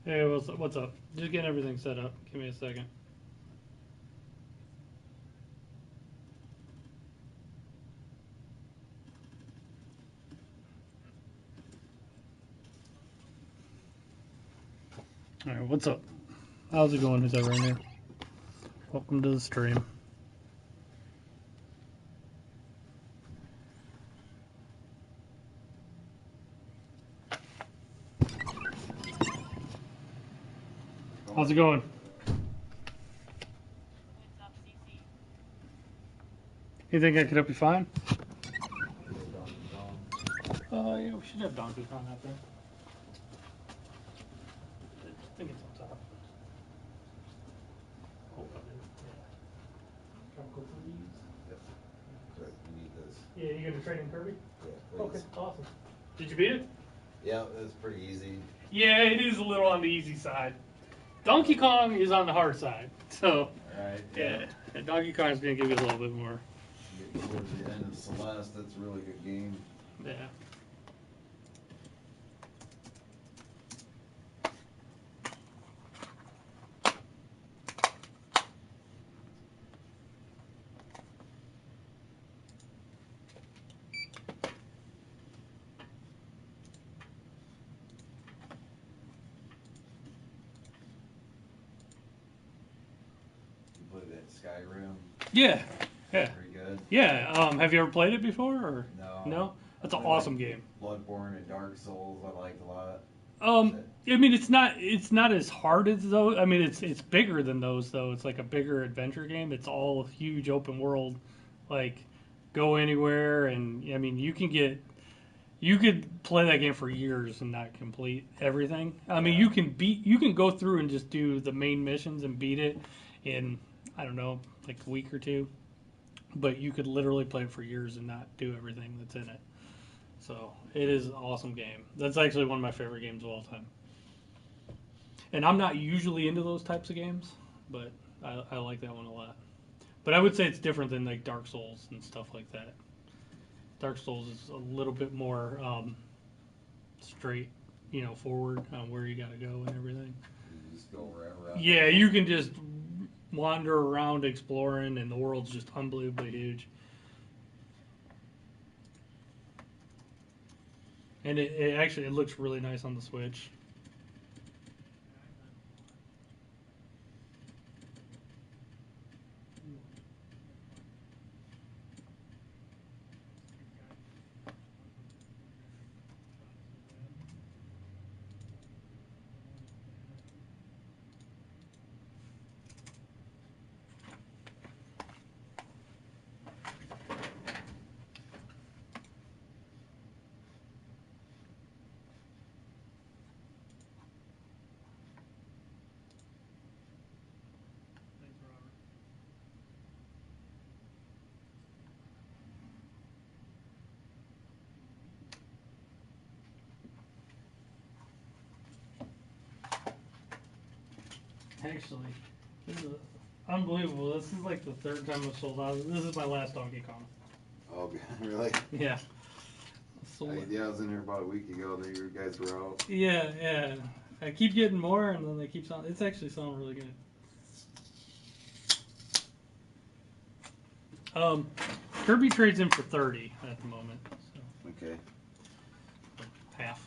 Hey, what's up? Just getting everything set up. Give me a second. All right, what's up? How's it going? Who's ever in here? Welcome to the stream. How's it going? You think I could help you find? Yeah, we should have Donkey Kong out there. I think it's on top. Hold on. Yeah. Tropical freeze. Yep. Right, you need this. Yeah, you gonna trade in Kirby? Yeah, please. Okay, awesome. Did you beat it? Yeah, it's pretty easy. Yeah, it is a little on the easy side. Donkey Kong is on the hard side, so Alright. yeah. Donkey Kong is gonna give you a little bit more. Get towards the end of Celeste, that's a really good game. Yeah. You played that Skyrim. Yeah. Yeah. Pretty good. Yeah. Have you ever played it before or No. no? That's an I played, awesome game. Bloodborne and Dark Souls I liked a lot. I mean it's not as hard as those. I mean it's bigger than those though. It's like a bigger adventure game. It's all huge open world, like go anywhere and I mean you could play that game for years and not complete everything. I mean you can go through and just do the main missions and beat it in I don't know like a week or two, but you could literally play it for years and not do everything that's in it. So it is an awesome game. That's actually one of my favorite games of all time. And I'm not usually into those types of games, but I like that one a lot. But I would say it's different than like Dark Souls and stuff like that. Dark Souls is a little bit more straight, forward on where you got to go and everything. You just go wherever. Yeah, you can just wander around exploring, and the world's just unbelievably huge. And it actually it looks really nice on the Switch. Actually, this is unbelievable. This is like the third time I've sold out. This is my last Donkey Kong. Oh, God, really? Yeah. Yeah, I was in here about a week ago. That you guys were out. Yeah, yeah. I keep getting more, and then they keep selling. It's actually selling really good. Kirby trades in for 30 at the moment. So Okay. half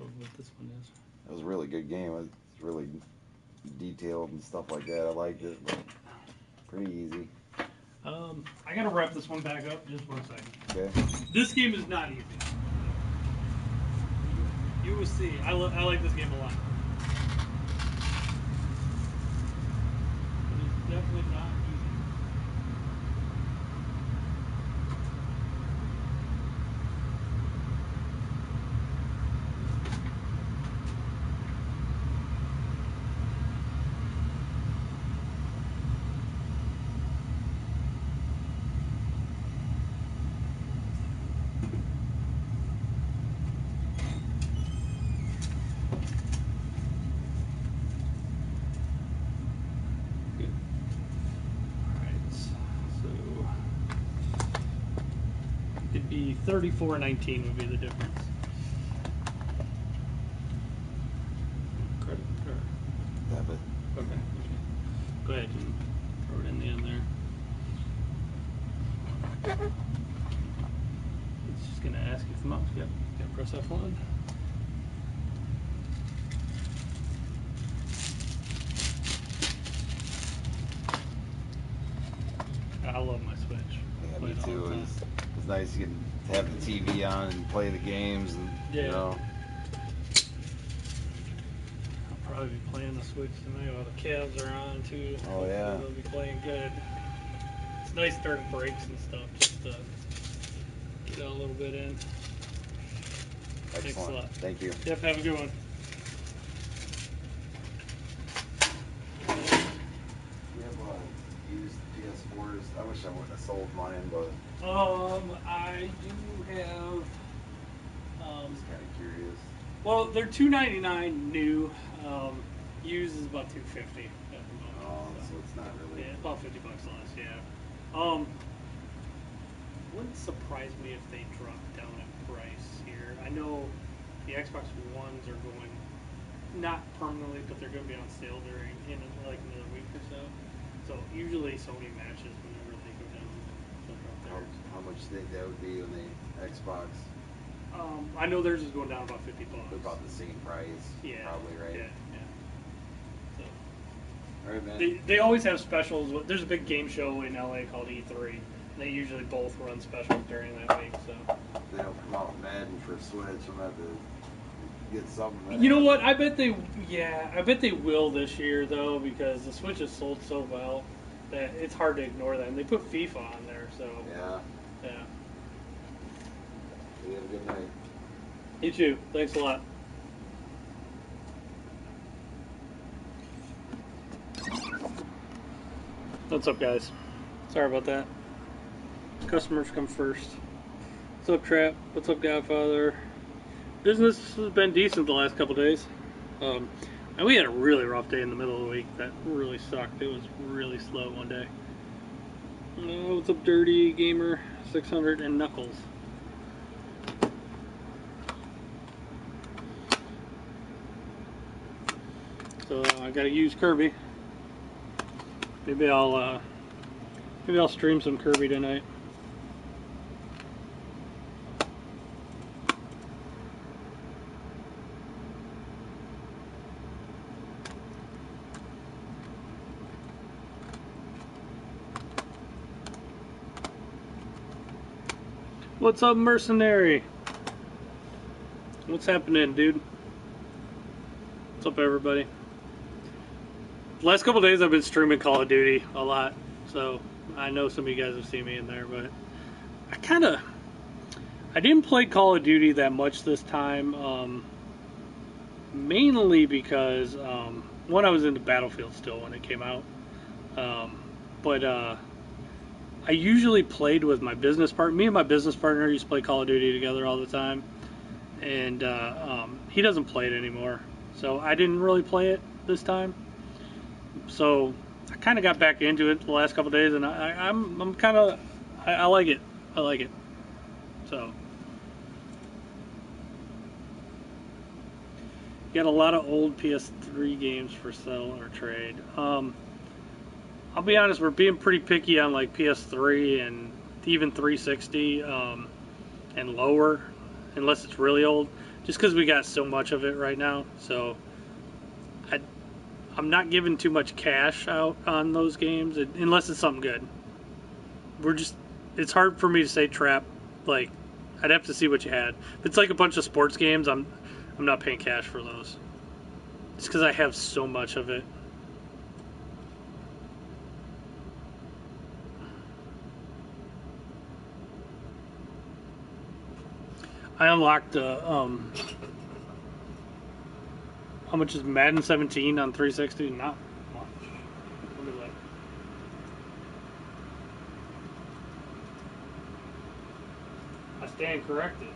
of what this one is. That was a really good game. It's really detailed and stuff like that. I liked it, but pretty easy. I gotta wrap this one back up just for a second. Okay. This game is not easy. You will see. I like this game a lot. But it's definitely not easy. It'd be 34.19 would be the difference. It's just gonna ask if the mouse. Yep. Gotta press F1. I love my Switch. Yeah, Play me it all the too. time. It's nice you can have the TV on and play the games, and Yeah. you know. I'll probably be playing the Switch tonight while the Cavs are on too. Oh yeah. Hopefully they'll be playing good. It's nice during breaks and stuff just to get a little bit in. Excellent. Thanks a lot. Thank you. Yep, have a good one. We have used PS4s. I wish I wouldn't have sold mine, but I do have. just kind of curious. Well, they're $299 new. Used is about $250 at the moment. Oh, so it's not really. Yeah, about $50 less. Yeah. Wouldn't surprise me if they dropped down in price here. I know the Xbox Ones are going not permanently, but they're going to be on sale in like another week or so. So usually Sony matches whenever they go down. They'll drop theirs. How much do you think that would be on the Xbox? I know theirs is going down about $50. They're about the same price. Yeah. Probably, right? Yeah. So. All right, man. They always have specials. There's a big game show in LA called E3. They usually both run specials during that week. So They don't come out with Madden for Switch. I'm gonna have to get something. you know what? I bet they will this year though, because the Switch has sold so well that it's hard to ignore that. And they put FIFA on there, so Yeah. yeah. You have a good night. You too. Thanks a lot. What's up, guys? Sorry about that. Customers come first. What's up, Trap? What's up, Godfather? Business has been decent the last couple days. And we had a really rough day in the middle of the week. That really sucked. It was really slow one day. What's up, Dirty Gamer 600 and Knuckles? So I gotta use Kirby. Maybe I'll stream some Kirby tonight. What's up, Mercenary? What's happening, dude? What's up, everybody? The last couple days I've been streaming Call of Duty a lot, so I know some of you guys have seen me in there, but I didn't play Call of Duty that much this time, mainly because, one, I was into Battlefield still when it came out, but I usually played with my business partner. Me and my business partner used to play Call of Duty together all the time, and he doesn't play it anymore, so I didn't really play it this time. So I kind of got back into it the last couple of days, and I'm kind of I like it. I like it. So got a lot of old PS3 games for sale or trade. I'll be honest, we're being pretty picky on like PS3 and even 360 and lower, unless it's really old, just because we got so much of it right now. So I'm not giving too much cash out on those games unless it's something good. It's hard for me to say Trap. Like, I'd have to see what you had. If it's like a bunch of sports games, I'm not paying cash for those. It's because I have so much of it. I unlocked how much is Madden 17 on 360? Not much. Look at that. I stand corrected.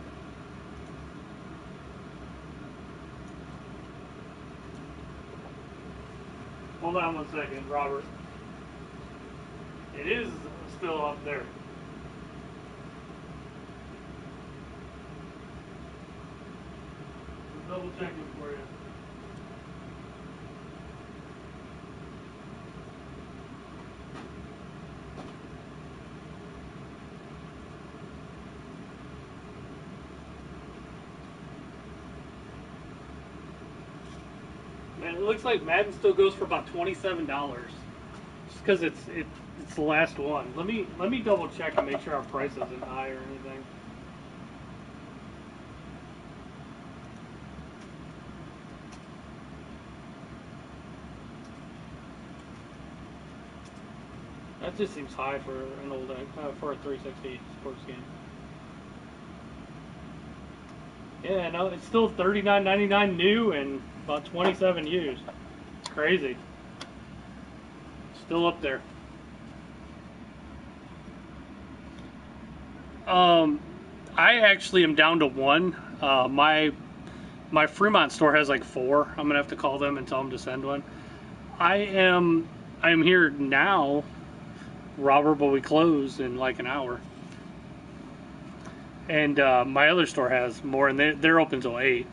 Hold on 1 second, Robert. It is still up there. Double checking for you. And it looks like Madden still goes for about $27, just because it's the last one. Let me double check and make sure our price isn't high or anything. That just seems high for an old for a 360 sports game. Yeah, no, it's still $39.99 new and about $27 used. It's crazy. Still up there. I actually am down to one. My Fremont store has like four. I'm gonna have to call them and tell them to send one. I'm here now, Robert, but we close in like an hour. And my other store has more, and they're open till 8.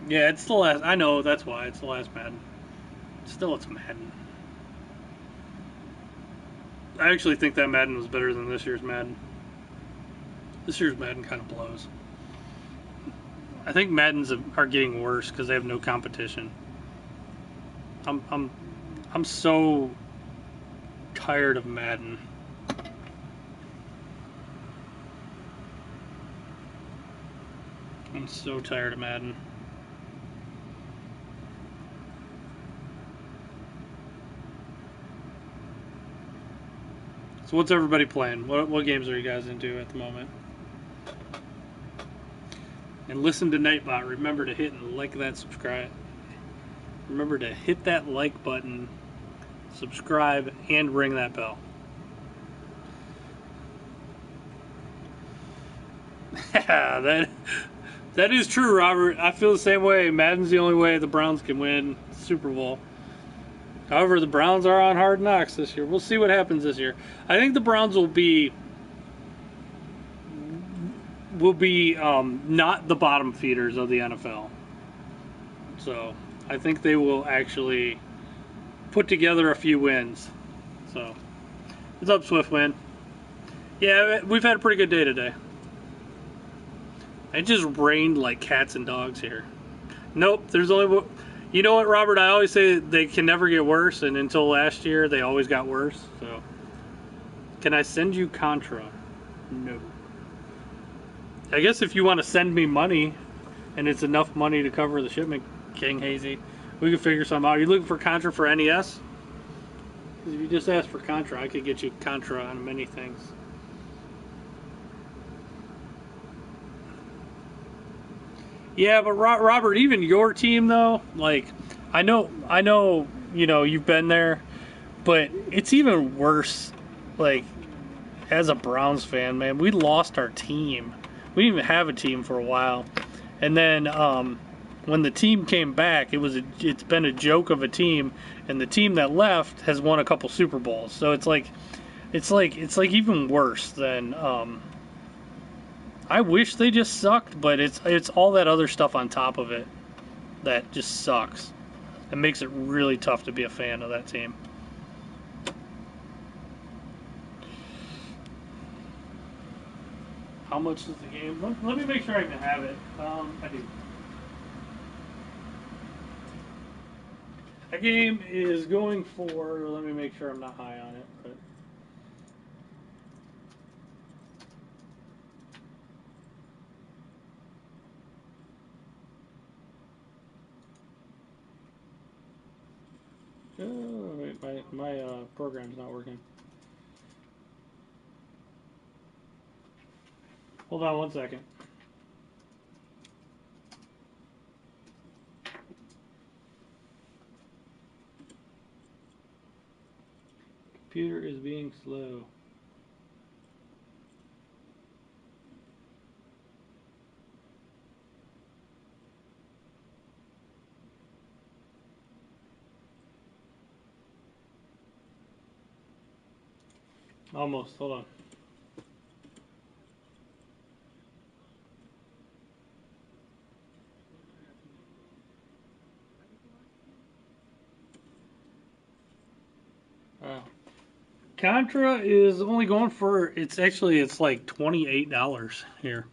Yeah, it's the last. I know, that's why it's the last Madden. Still, it's Madden. I actually think that Madden was better than this year's Madden. This year's Madden kind of blows. I think Maddens are getting worse because they have no competition. I'm so tired of Madden. I'm so tired of Madden. So what's everybody playing? What games are you guys into at the moment? And listen to Nightbot. Remember to hit and like that subscribe. Remember to hit that like button, subscribe, and ring that bell. That is true, Robert. I feel the same way. Madden's the only way the Browns can win the Super Bowl. However, the Browns are on hard knocks this year. We'll see what happens this year. I think the Browns will be not the bottom feeders of the NFL. So I think they will actually put together a few wins. So what's up, Swiftwind? Yeah, we've had a pretty good day today. It just rained like cats and dogs here. Nope, there's only... You know what, Robert? I always say they can never get worse, and until last year, they always got worse. So, can I send you Contra? No. I guess if you want to send me money, and it's enough money to cover the shipment, King Hazy, we can figure something out. Are you looking for Contra for NES? Because if you just ask for Contra, I could get you Contra on many things. Yeah, but Robert, even your team though, like, I know, you know, you've been there, but it's even worse. Like, as a Browns fan, man, we lost our team. We didn't even have a team for a while, and then when the team came back, it's been a joke of a team, and the team that left has won a couple Super Bowls. So it's like even worse than. I wish they just sucked, but it's all that other stuff on top of it that just sucks. It makes it really tough to be a fan of that team. How much is the game? Let me make sure I even have it. I do. That game is going for, let me make sure I'm not high on it, but oh, wait, my program's not working. Hold on one second. Computer is being slow. Almost, hold on. Contra is only going for, it's like $28 here.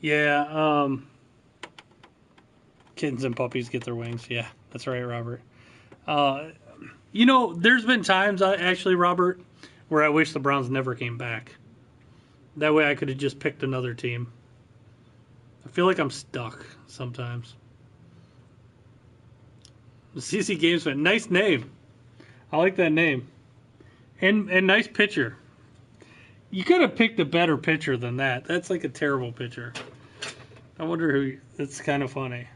Yeah. Kittens and puppies get their wings. Yeah, that's right, Robert. Uh, there's been times, actually, Robert, where I wish the Browns never came back. That way I could have just picked another team. I feel like I'm stuck sometimes. The CC Games fan. Nice name. I like that name. And nice pitcher. You could have picked a better pitcher than that. That's like a terrible pitcher. I wonder who. That's kind of funny.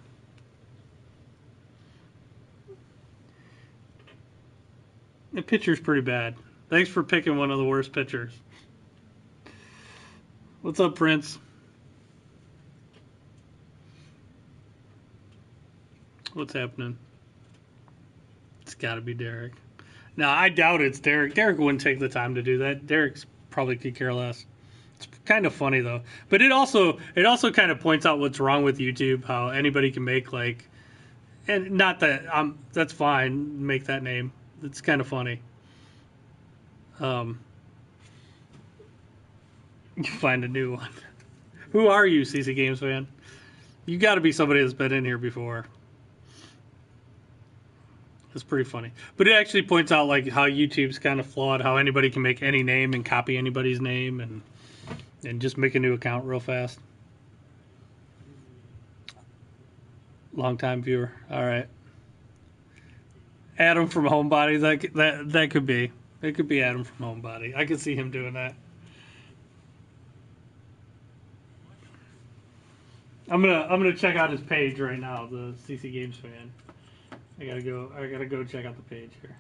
The pitcher's pretty bad. Thanks for picking one of the worst pitchers. What's up, Prince? What's happening? It's got to be Derek. No, I doubt it's Derek. Derek wouldn't take the time to do that. Derek's probably could care less. It's kind of funny though, but it also kind of points out what's wrong with YouTube. How anybody can make and not that that's fine. Make that name. It's kind of funny. You find a new one. Who are you, CC Games fan? You got to be somebody that's been in here before. It's pretty funny. But it actually points out how YouTube's kind of flawed, how anybody can make any name and copy anybody's name and just make a new account real fast. Long time viewer. All right. Adam from Homebody, that could be. It could be Adam from Homebody. I could see him doing that. I'm gonna check out his page right now, the CC Games fan. I gotta go check out the page here.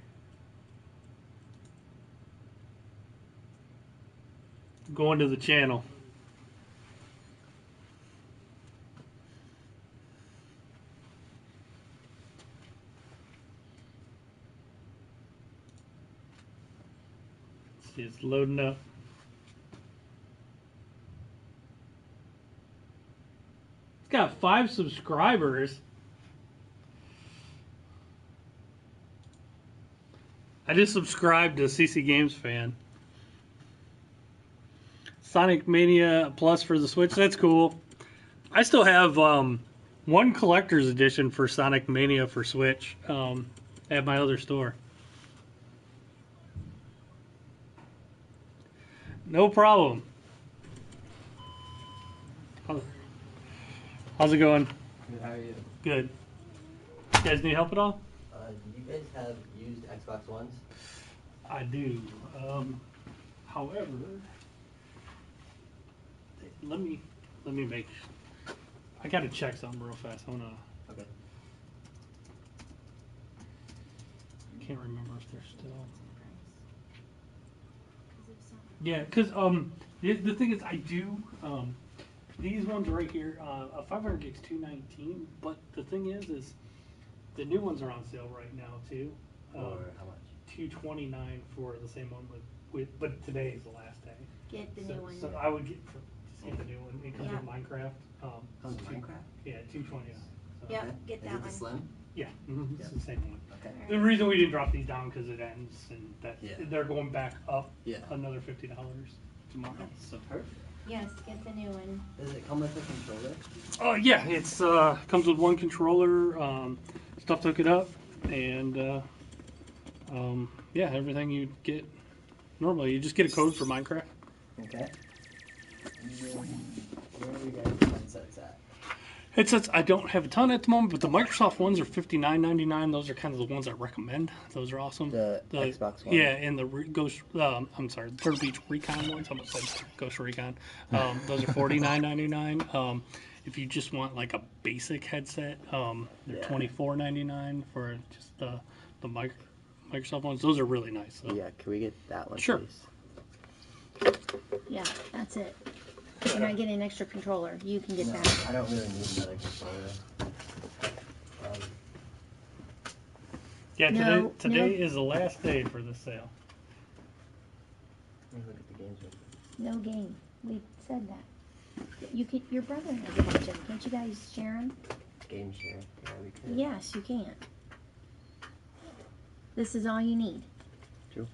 Going to the channel. Let's see, it's loading up. It's got 5 subscribers. I just subscribed to CC Games fan. Sonic Mania Plus for the Switch. That's cool. I still have one collector's edition for Sonic Mania for Switch at my other store. No problem. How's it going? Good, how are you? Good. You guys need help at all? Do you guys have used Xbox Ones? I do. However, let me make. I gotta check something real fast. I wanna. Okay. I can't remember if they're still. Yeah, because the thing is, I do these ones right here. A 500 gig's $219, but the thing is the new ones are on sale right now too. Or how much? $229 for the same one but today is the last day. Get the new one. So I would get the new one. It comes with Minecraft. Comes with Minecraft? Yeah, $229. So. Yep, Okay. get Is that it the one. Slim? Yeah, it's the same one. Okay. The reason we didn't drop these down because it ends and they're going back up another $50 tomorrow. So Perfect. Yes, get the new one. Does it come with a controller? Oh yeah, it's comes with one controller, stuff to hook it up, and yeah, everything you get normally. You just get a code for Minecraft. Okay. Where are you guys' headsets at? Headsets, I don't have a ton at the moment, but the Microsoft ones are $59.99. Those are kind of the ones I recommend. Those are awesome. The Xbox One? Yeah, and the Ghost, Turtle Beach Recon ones. I almost said Ghost Recon. Those are $49.99. If you just want like a basic headset, they're $24.99 for just the Microsoft ones. Those are really nice. So. Yeah, can we get that one, Sure. please? Yeah, that's it. You're not getting an extra controller. You can get No, that. I don't really need another controller. Yeah, No, today no. is the last day for the sale. Let me look at the games. No game. We said that. You can. Your brother has a bunch of them. Can't you guys share them? Game share. Yeah, we could. Yes, you can. This is all you need. True.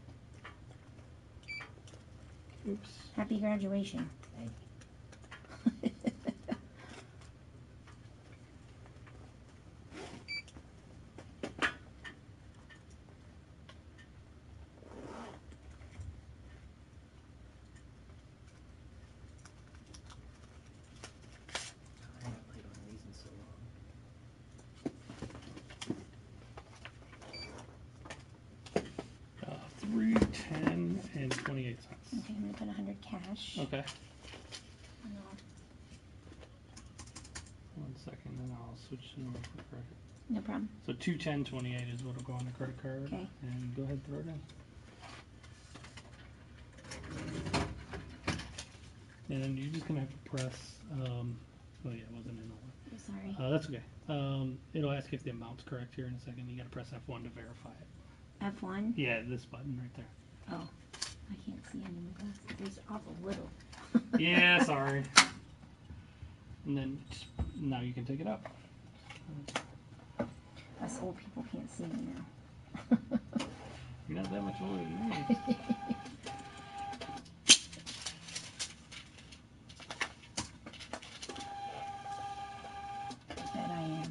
Oops. Happy graduation. $1.28. Okay, I'm gonna put 100 cash. Okay. And I'll- 1 second, and I'll switch to normal for credit. No problem. So 210.28 is what will go on the credit card. Okay. And go ahead and throw it in. And then you're just gonna have to press. Oh yeah, it wasn't in order. I'm sorry. That's okay. It'll ask if the amount's correct here in a second. You gotta press F1 to verify it. F1. Yeah, this button right there. Oh, I can't see any of this. There's awful little. Yeah, sorry. And then now you can take it up. Us old people can't see me now. You're not that much older than me. Bet I am.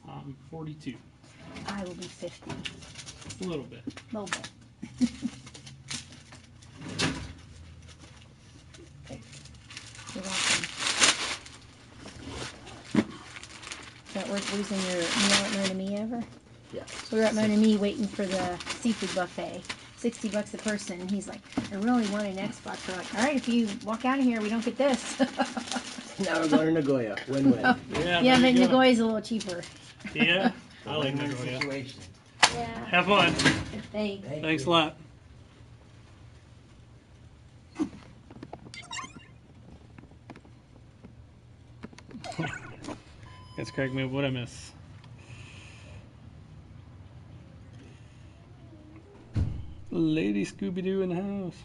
I'm 42. I will be 50. A little bit. A little bit. You're welcome. Is that worth losing your meal at Mona Me ever? Yes. We were at Mona Me waiting for the seafood buffet. $60 a person. And he's like, I really want an Xbox. We're like, all right, if you walk out of here, we don't get this. Now we're going to Nagoya. Win-win. Yeah, Yeah, there but you go. Nagoya's a little cheaper. Yeah, I like Win-win Nagoya. situation. Yeah. Have fun. Thanks. Thanks a lot. That's correct me. What I miss? Lady Scooby-Doo in the house.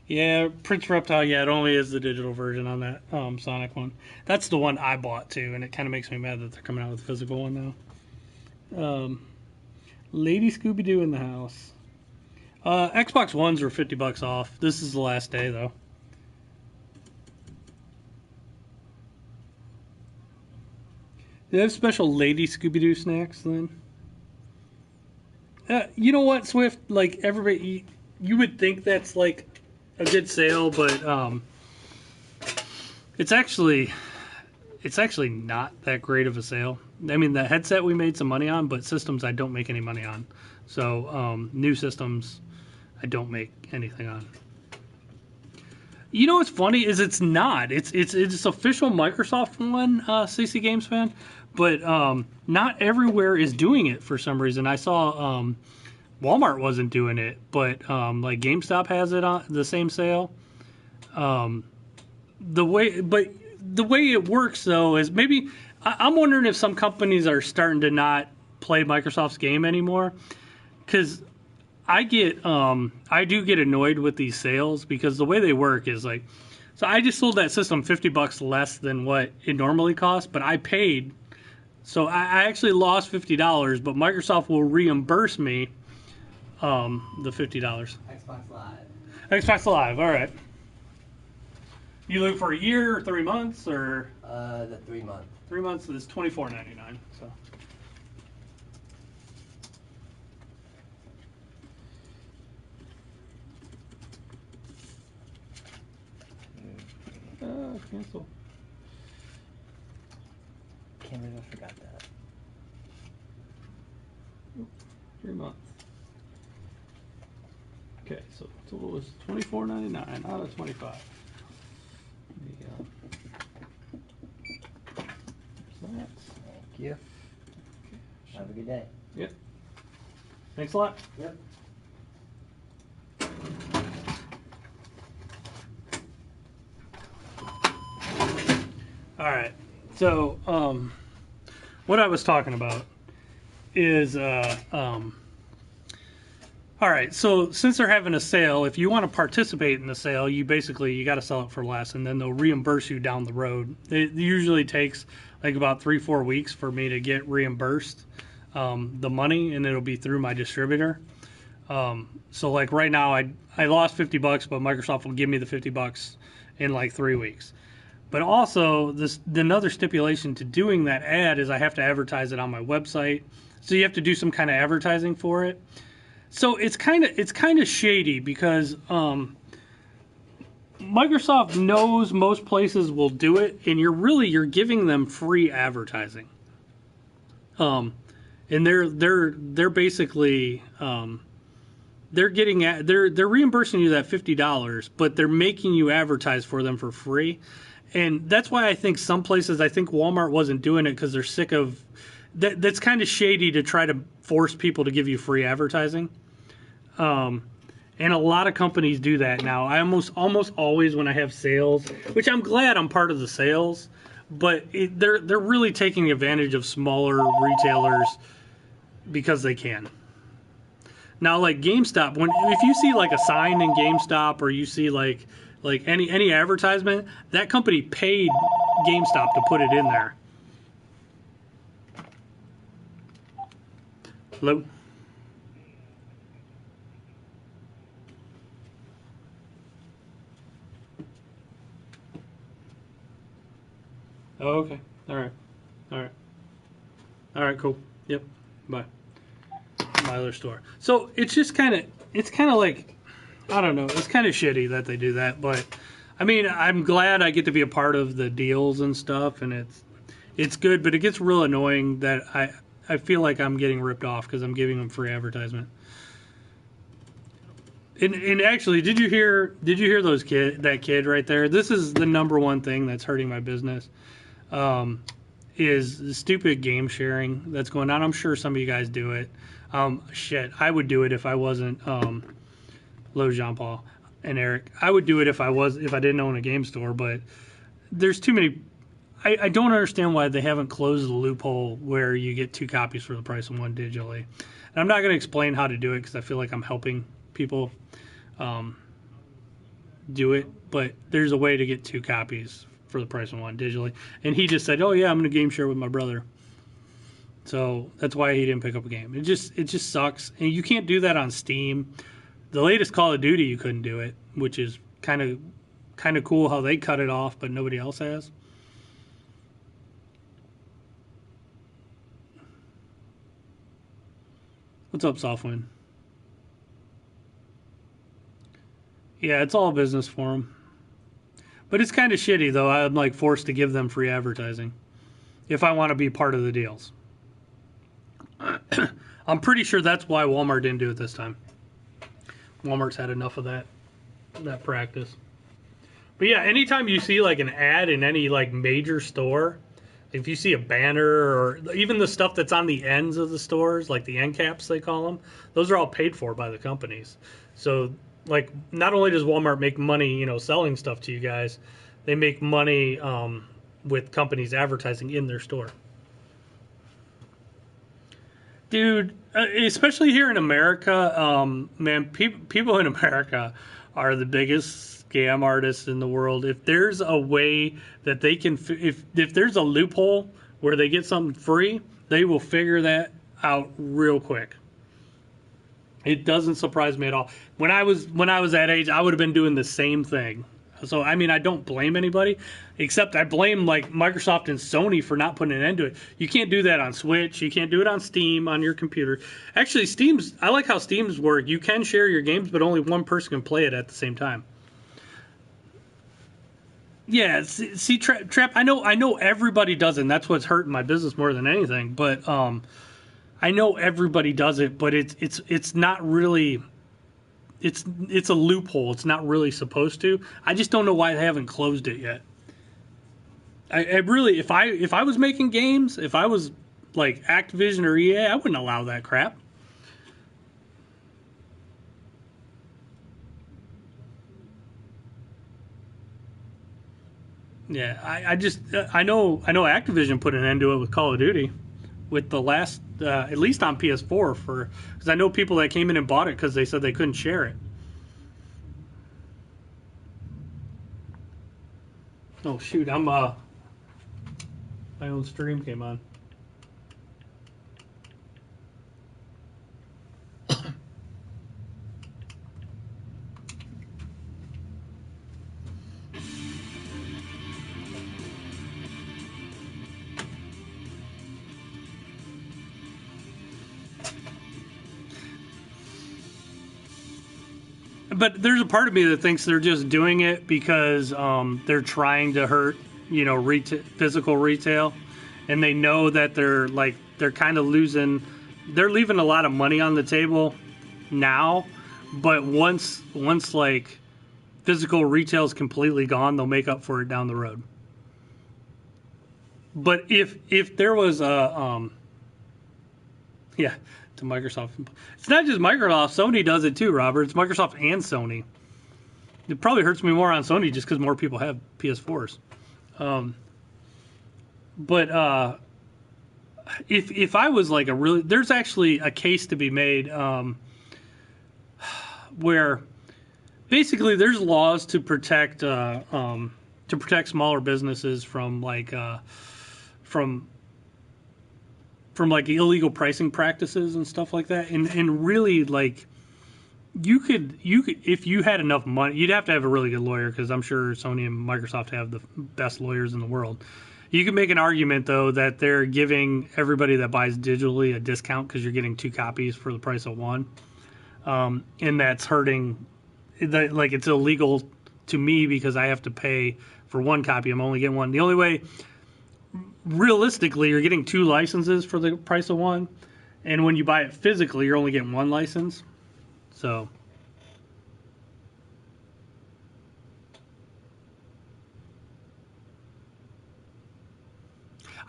Yeah, Prince Reptile, yeah, it only is the digital version on that Sonic one. That's the one I bought too, and it kind of makes me mad that they're coming out with a physical one now. Lady Scooby-Doo in the house. Xbox Ones were $50 off. This is the last day though. They have special Lady Scooby-Doo snacks then. You know what, Swift? Like everybody, you would think that's like a good sale, but it's actually not that great of a sale. I mean, the headset we made some money on, but systems I don't make any money on. So new systems I don't make anything on. You know what's funny is it's not. It's official Microsoft one, CC Games fan, but not everywhere is doing it for some reason. I saw Walmart wasn't doing it, but like GameStop has it on the same sale. The way it works though is maybe I'm wondering if some companies are starting to not play Microsoft's game anymore, because I do get annoyed with these sales because the way they work is like, so I just sold that system $50 less than what it normally costs, but I paid, so I actually lost $50, but Microsoft will reimburse me the $50. Xbox Live. Xbox Live, all right. You look for a year or 3 months or The 3 month. 3 months is $24.99. So. Cancel. Can't believe I forgot that. 3 months. Okay, so total is $24.99 out of 25. There you go. There's that. Thank you. Have a good day. Yep. Thanks a lot. Yep. All right. So, what I was talking about is, all right. So, since they're having a sale, if you want to participate in the sale, you got to sell it for less, and then they'll reimburse you down the road. It usually takes like about 3-4 weeks for me to get reimbursed the money, and it'll be through my distributor. So, like right now, I lost $50, but Microsoft will give me the $50 in like 3 weeks. But also, another stipulation to doing that ad is I have to advertise it on my website. So you have to do some kind of advertising for it. So it's kind of shady because Microsoft knows most places will do it, and you're giving them free advertising. and they're basically they're reimbursing you that $50, but they're making you advertise for them for free. And that's why I think some places, I think Walmart wasn't doing it because they're sick of that. That's kind of shady to try to force people to give you free advertising. And a lot of companies do that now. I almost always, when I have sales, which I'm glad I'm part of the sales, but they're really taking advantage of smaller retailers because they can. Now, like GameStop, if you see like a sign in GameStop, or you see like any advertisement, that company paid GameStop to put it in there. Hello? Oh, okay. All right, cool. Yep. Bye. My other store. So it's just kind of like, I don't know. It's kind of shitty that they do that, but I mean, I'm glad I get to be a part of the deals and stuff, and it's good, but it gets real annoying that I feel like I'm getting ripped off because I'm giving them free advertisement. And actually, did you hear that kid right there? This is the number one thing that's hurting my business. Is the stupid game sharing that's going on. I'm sure some of you guys do it. Shit, I would do it if I wasn't Lo Jean Paul and Eric. I would do it if I didn't own a game store, but there's too many. I don't understand why they haven't closed the loophole where you get 2 copies for the price of 1 digitally. And I'm not going to explain how to do it because I feel like I'm helping people do it, but there's a way to get 2 copies for the price of 1 digitally. And he just said, oh yeah, I'm going to game share with my brother. So that's why he didn't pick up a game. It just sucks. And you can't do that on Steam. The latest Call of Duty, you couldn't do it, which is kind of cool how they cut it off, but nobody else has. What's up, Softwind? Yeah, it's all business for them. But it's kind of shitty, though. I'm like forced to give them free advertising if I want to be part of the deals. I'm pretty sure that's why Walmart didn't do it this time. Walmart's had enough of that practice. But yeah, anytime you see like an ad in any like major store, if you see a banner or even the stuff that's on the ends of the stores, like the end caps they call them, those are all paid for by the companies. So like, not only does Walmart make money, selling stuff to you guys, they make money with companies advertising in their store. Dude, especially here in America, man, people in America are the biggest scam artists in the world. If there's a way that they can, if there's a loophole where they get something free, they will figure that out real quick. It doesn't surprise me at all. When I was that age, I would have been doing the same thing. So, I mean, I don't blame anybody, except I blame like Microsoft and Sony for not putting an end to it. You can't do that on Switch. You can't do it on Steam on your computer. Actually, I like how Steam's work. You can share your games, but only one person can play it at the same time. Yeah, see, Trap. I know everybody does it, and that's what's hurting my business more than anything. But I know everybody does it, but it's not really. It's a loophole. It's not really supposed to. I just don't know why they haven't closed it yet. I really, if I was making games, if I was like Activision or EA, I wouldn't allow that crap. Yeah, I know Activision put an end to it with Call of Duty, with the last at least on PS4 because I know people that came in and bought it because they said they couldn't share it. Oh shoot, my own stream came on. But there's a part of me that thinks they're just doing it because they're trying to hurt, physical retail, and they know that they're kind of losing they're leaving a lot of money on the table now, but once like physical retail is completely gone, they'll make up for it down the road. But if there was a yeah, to Microsoft, it's not just Microsoft. Sony does it too, Robert. It's Microsoft and Sony. It probably hurts me more on Sony just because more people have PS4s. But if I was like there's actually a case to be made where basically there's laws to protect smaller businesses from like illegal pricing practices and stuff like that, and really like you could if you had enough money, you'd have to have a really good lawyer because I'm sure Sony and Microsoft have the best lawyers in the world. You can make an argument though that they're giving everybody that buys digitally a discount because you're getting 2 copies for the price of 1, and that's hurting. Like it's illegal to me because I have to pay for 1 copy. I'm only getting 1. The only way, realistically, you're getting 2 licenses for the price of 1, and when you buy it physically, you're only getting 1 license. So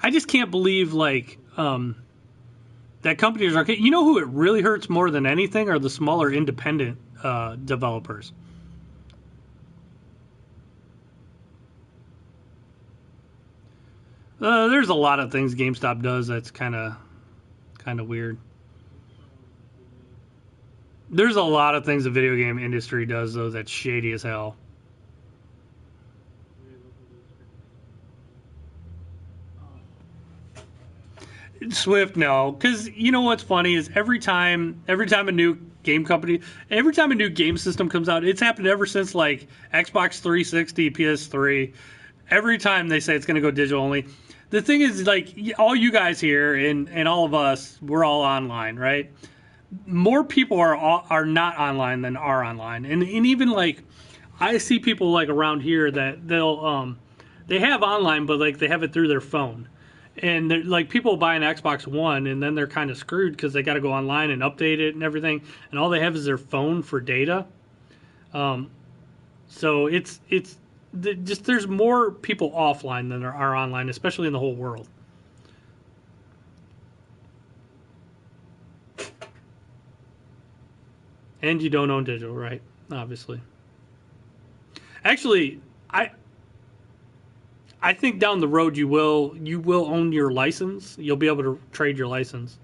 I just can't believe like that companies are. You know who it really hurts more than anything are the smaller independent developers. There's a lot of things GameStop does that's kind of weird. There's a lot of things the video game industry does though that's shady as hell. Swift, no, because you know what's funny is every time a new game company, every time a new game system comes out, it's happened ever since like Xbox 360, PS3. Every time they say it's going to go digital only. The thing is, like, all you guys here and all of us, we're all online, right? More people are not online than are online, and even like I see people like around here that they have online, but like they have it through their phone. And like people buy an Xbox One and then they're kind of screwed because they got to go online and update it and everything, and all they have is their phone for data. So it's just there's more people offline than there are online, especially in the whole world. And you don't own digital, right? Obviously. Actually, I think down the road you will own your license. You'll be able to trade your license.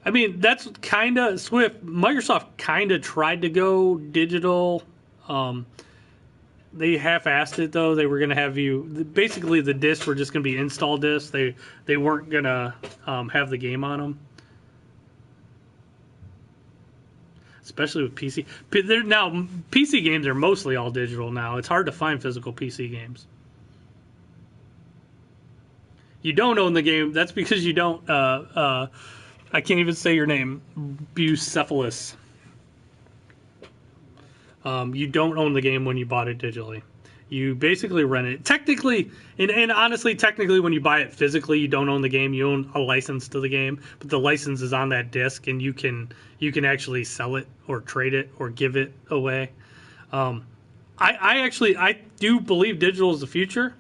I mean, that's kind of Swift. Microsoft kind of tried to go digital. They half-assed it though. They were going to have basically the discs were just going to be install discs. They weren't going to have the game on them. Especially with PC. Now, PC games are mostly all digital now. It's hard to find physical PC games. You don't own the game. That's because you don't... I can't even say your name. Bucephalus. You don't own the game when you bought it digitally. You basically rent it. Technically, and honestly, technically, when you buy it physically, you don't own the game. You own a license to the game, but the license is on that disc, and you can actually sell it or trade it or give it away. I do believe digital is the future,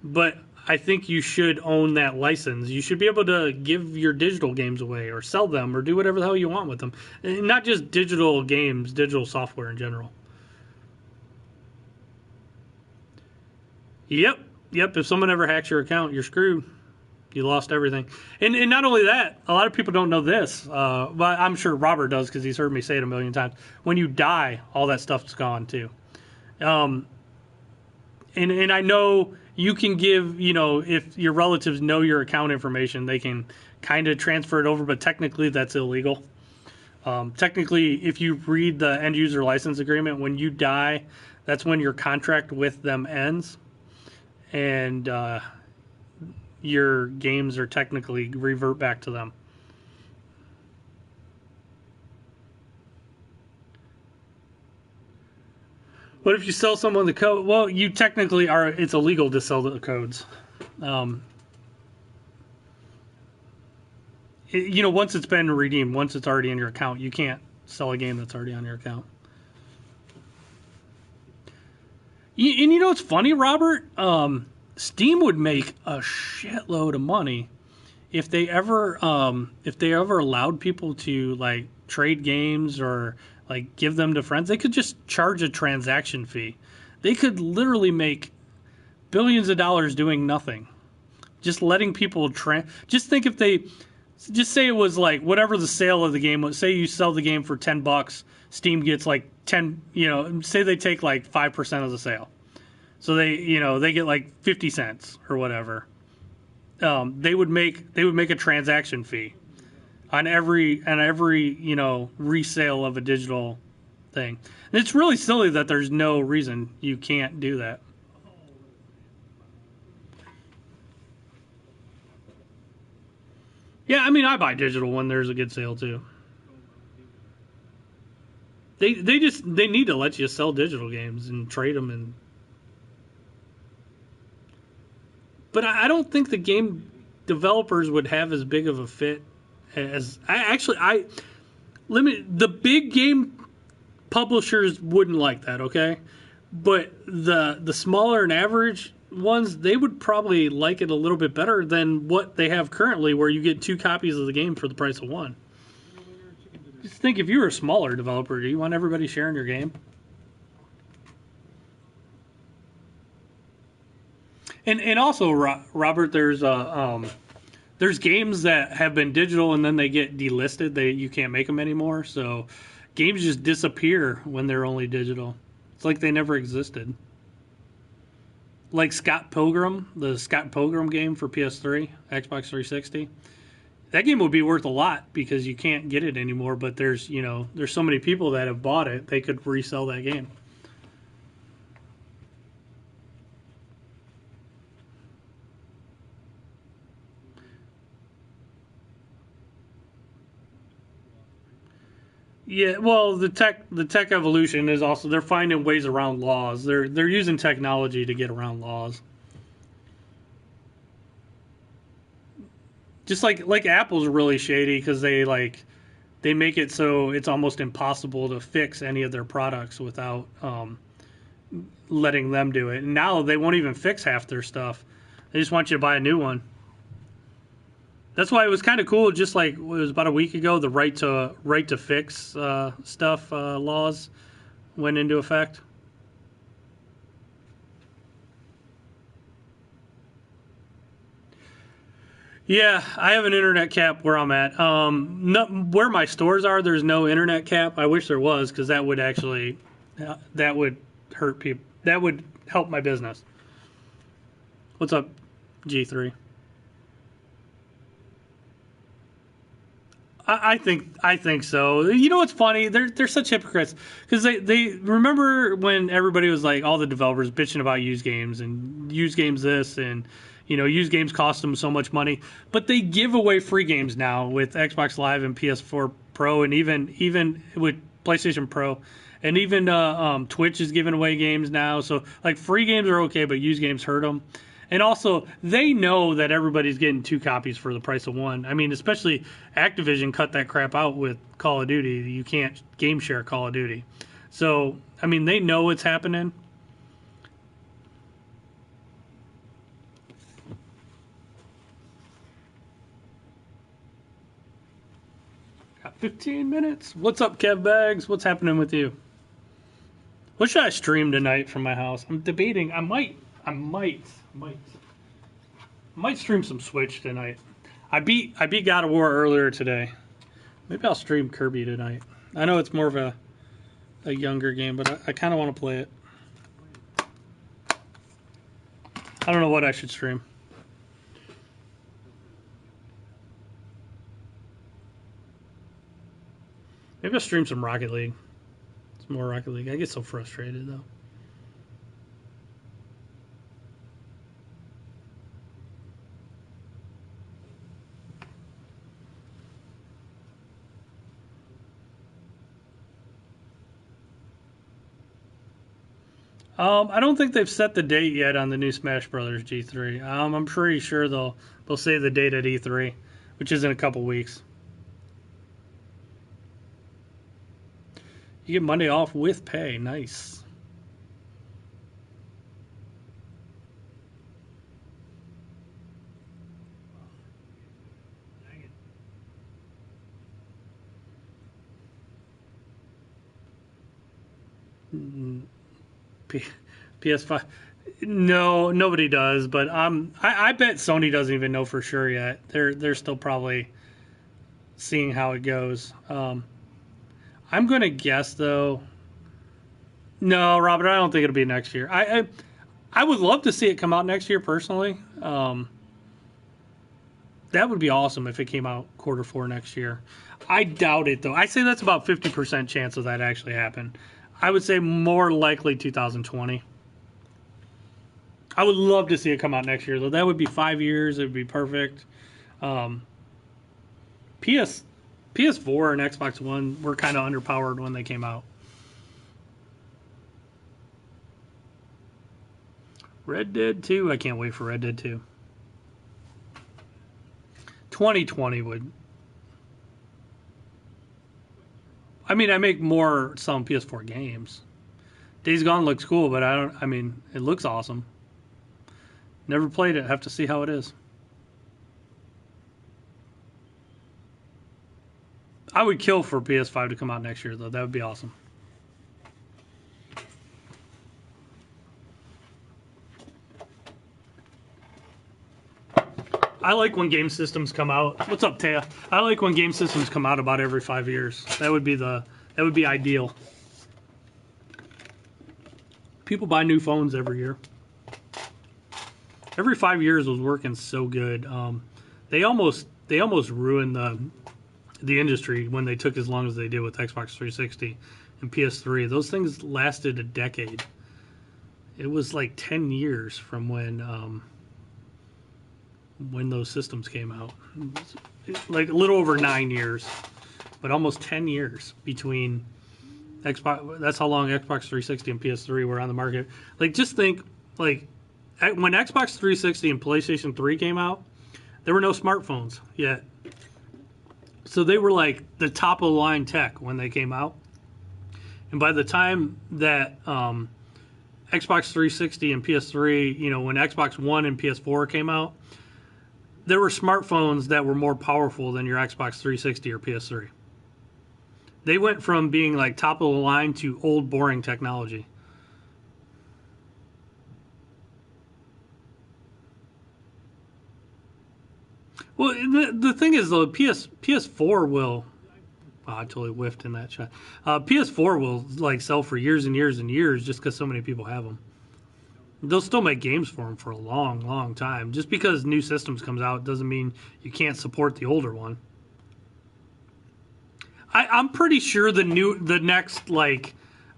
but I think you should own that license. You should be able to give your digital games away or sell them or do whatever the hell you want with them, and not just digital games, digital software in general. Yep. If someone ever hacks your account, you're screwed. You lost everything. And not only that, a lot of people don't know this, but I'm sure Robert does because he's heard me say it a million times. When you die, all that stuff's gone too. And I know you can give, if your relatives know your account information, they can kind of transfer it over, but technically that's illegal. Technically, if you read the end user license agreement, when you die, that's when your contract with them ends. And your games are technically revert back to them. What if you sell someone the code? Well, you technically are. It's illegal to sell the codes. once it's been redeemed, once it's already in your account, you can't sell a game that's already on your account. And you know what's funny, Robert? Steam would make a shitload of money if they ever allowed people to like trade games or like give them to friends. They could just charge a transaction fee. They could literally make billions of dollars doing nothing, just letting people just think if they just say it was like whatever the sale of the game was. Say you sell the game for $10, Steam gets like 10. Say they take like 5% of the sale, so they get like 50 cents or whatever. They would make a transaction fee on every resale of a digital thing. And it's really silly that there's no reason you can't do that. Yeah, I mean, I buy digital when there's a good sale too. They need to let you sell digital games and trade them but I don't think the game developers would have as big of a fit as the big game publishers wouldn't like that, okay? But the smaller and average ones, they would probably like it a little bit better than what they have currently, where you get 2 copies of the game for the price of 1. Just think, if you were a smaller developer, do you want everybody sharing your game? And also, Robert, there's games that have been digital and then they get delisted. You can't make them anymore. So games just disappear when they're only digital. It's like they never existed. Like Scott Pilgrim, the Scott Pilgrim game for PS3, Xbox 360. That game would be worth a lot because you can't get it anymore. But there's so many people that have bought it, they could resell that game. Yeah, well, the tech evolution is also, they're finding ways around laws. They're using technology to get around laws. Just like Apple's really shady because they make it so it's almost impossible to fix any of their products without letting them do it. And now they won't even fix half their stuff. They just want you to buy a new one. That's why it was kind of cool. Just like it was about a week ago, the right to fix stuff laws went into effect. Yeah, I have an internet cap where I'm at. Where my stores are, there's no internet cap. I wish there was, because that would actually that would hurt people. That would help my business. What's up, G3? I think so. You know what's funny? They're such hypocrites because they remember when everybody was like, all the developers bitching about used games and used games this and used games cost them so much money, but they give away free games now with Xbox Live and PS4 Pro and even with PlayStation Pro and even Twitch is giving away games now. So like free games are okay, but used games hurt them. And also, they know that everybody's getting 2 copies for the price of 1. I mean, especially Activision cut that crap out with Call of Duty. You can't game share Call of Duty. So, I mean, they know it's happening. Got 15 minutes. What's up, Kev Bags? What's happening with you? What should I stream tonight from my house? I'm debating. I might stream some Switch tonight. I beat God of War earlier today. Maybe I'll stream Kirby tonight. I know it's more of a younger game, but I kind of want to play it. I don't know what I should stream. Maybe I'll stream some Rocket League. Some more Rocket League. I get so frustrated though. I don't think they've set the date yet on the new Smash Brothers G3. I'm pretty sure they'll say the date at E3, which is in a couple weeks. You get Monday off with pay. Nice. PS5. No, nobody does, but I bet Sony doesn't even know for sure yet. They're still probably seeing how it goes. I'm going to guess though. No, Robert, I don't think it'll be next year. I would love to see it come out next year personally. That would be awesome if it came out Q4 next year. I doubt it though. I say that's about 50% chance of that actually happen. I would say more likely 2020. I would love to see it come out next year though. That would be 5 years. It would be perfect. PS4 and Xbox One were kind of underpowered when they came out. Red Dead 2. I can't wait for Red Dead 2. 2020 would. I mean, I make more selling PS4 games. Days Gone looks cool, but it looks awesome. Never played it. Have to see how it is. I would kill for PS5 to come out next year, though. That would be awesome. I like when game systems come out. What's up, Taya? I like when game systems come out about every 5 years. That would be ideal. People buy new phones every year. Every 5 years was working so good. They almost ruined the industry when they took as long as they did with Xbox 360 and PS3. Those things lasted a decade. It was like 10 years from when those systems came out. Like a little over 9 years, but almost 10 years between Xbox. That's how long Xbox 360 and PS3 were on the market. Like, just think, like, when Xbox 360 and PlayStation 3 came out, there were no smartphones yet. So they were like the top of the line tech when they came out. And by the time that Xbox 360 and PS3, when Xbox One and PS4 came out, there were smartphones that were more powerful than your Xbox 360 or PS3. They went from being like top of the line to old, boring technology. Well, the thing is, though, PS4 will... Oh, I totally whiffed in that shot. PS4 will like sell for years and years and years just because so many people have them. They'll still make games for them for a long, long time. Just because new systems comes out doesn't mean you can't support the older one. I'm pretty sure the next like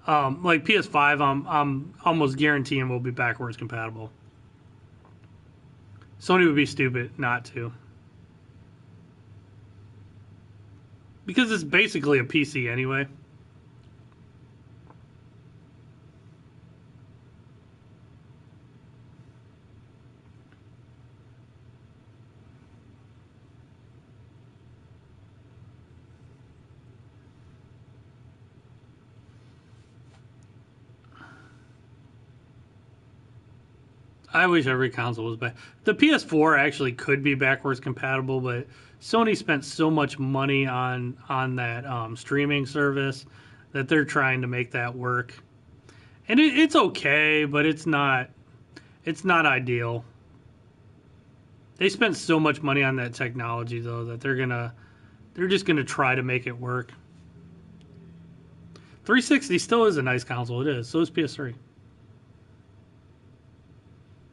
PS5, I'm almost guaranteeing will be backwards compatible. Sony would be stupid not to. Because it's basically a PC anyway. I wish every console was back. The PS4 actually could be backwards compatible, but Sony spent so much money on that streaming service that they're trying to make that work. And it's okay, but it's not ideal. They spent so much money on that technology though that they're just gonna try to make it work. 360 still is a nice console. It is. So is PS3.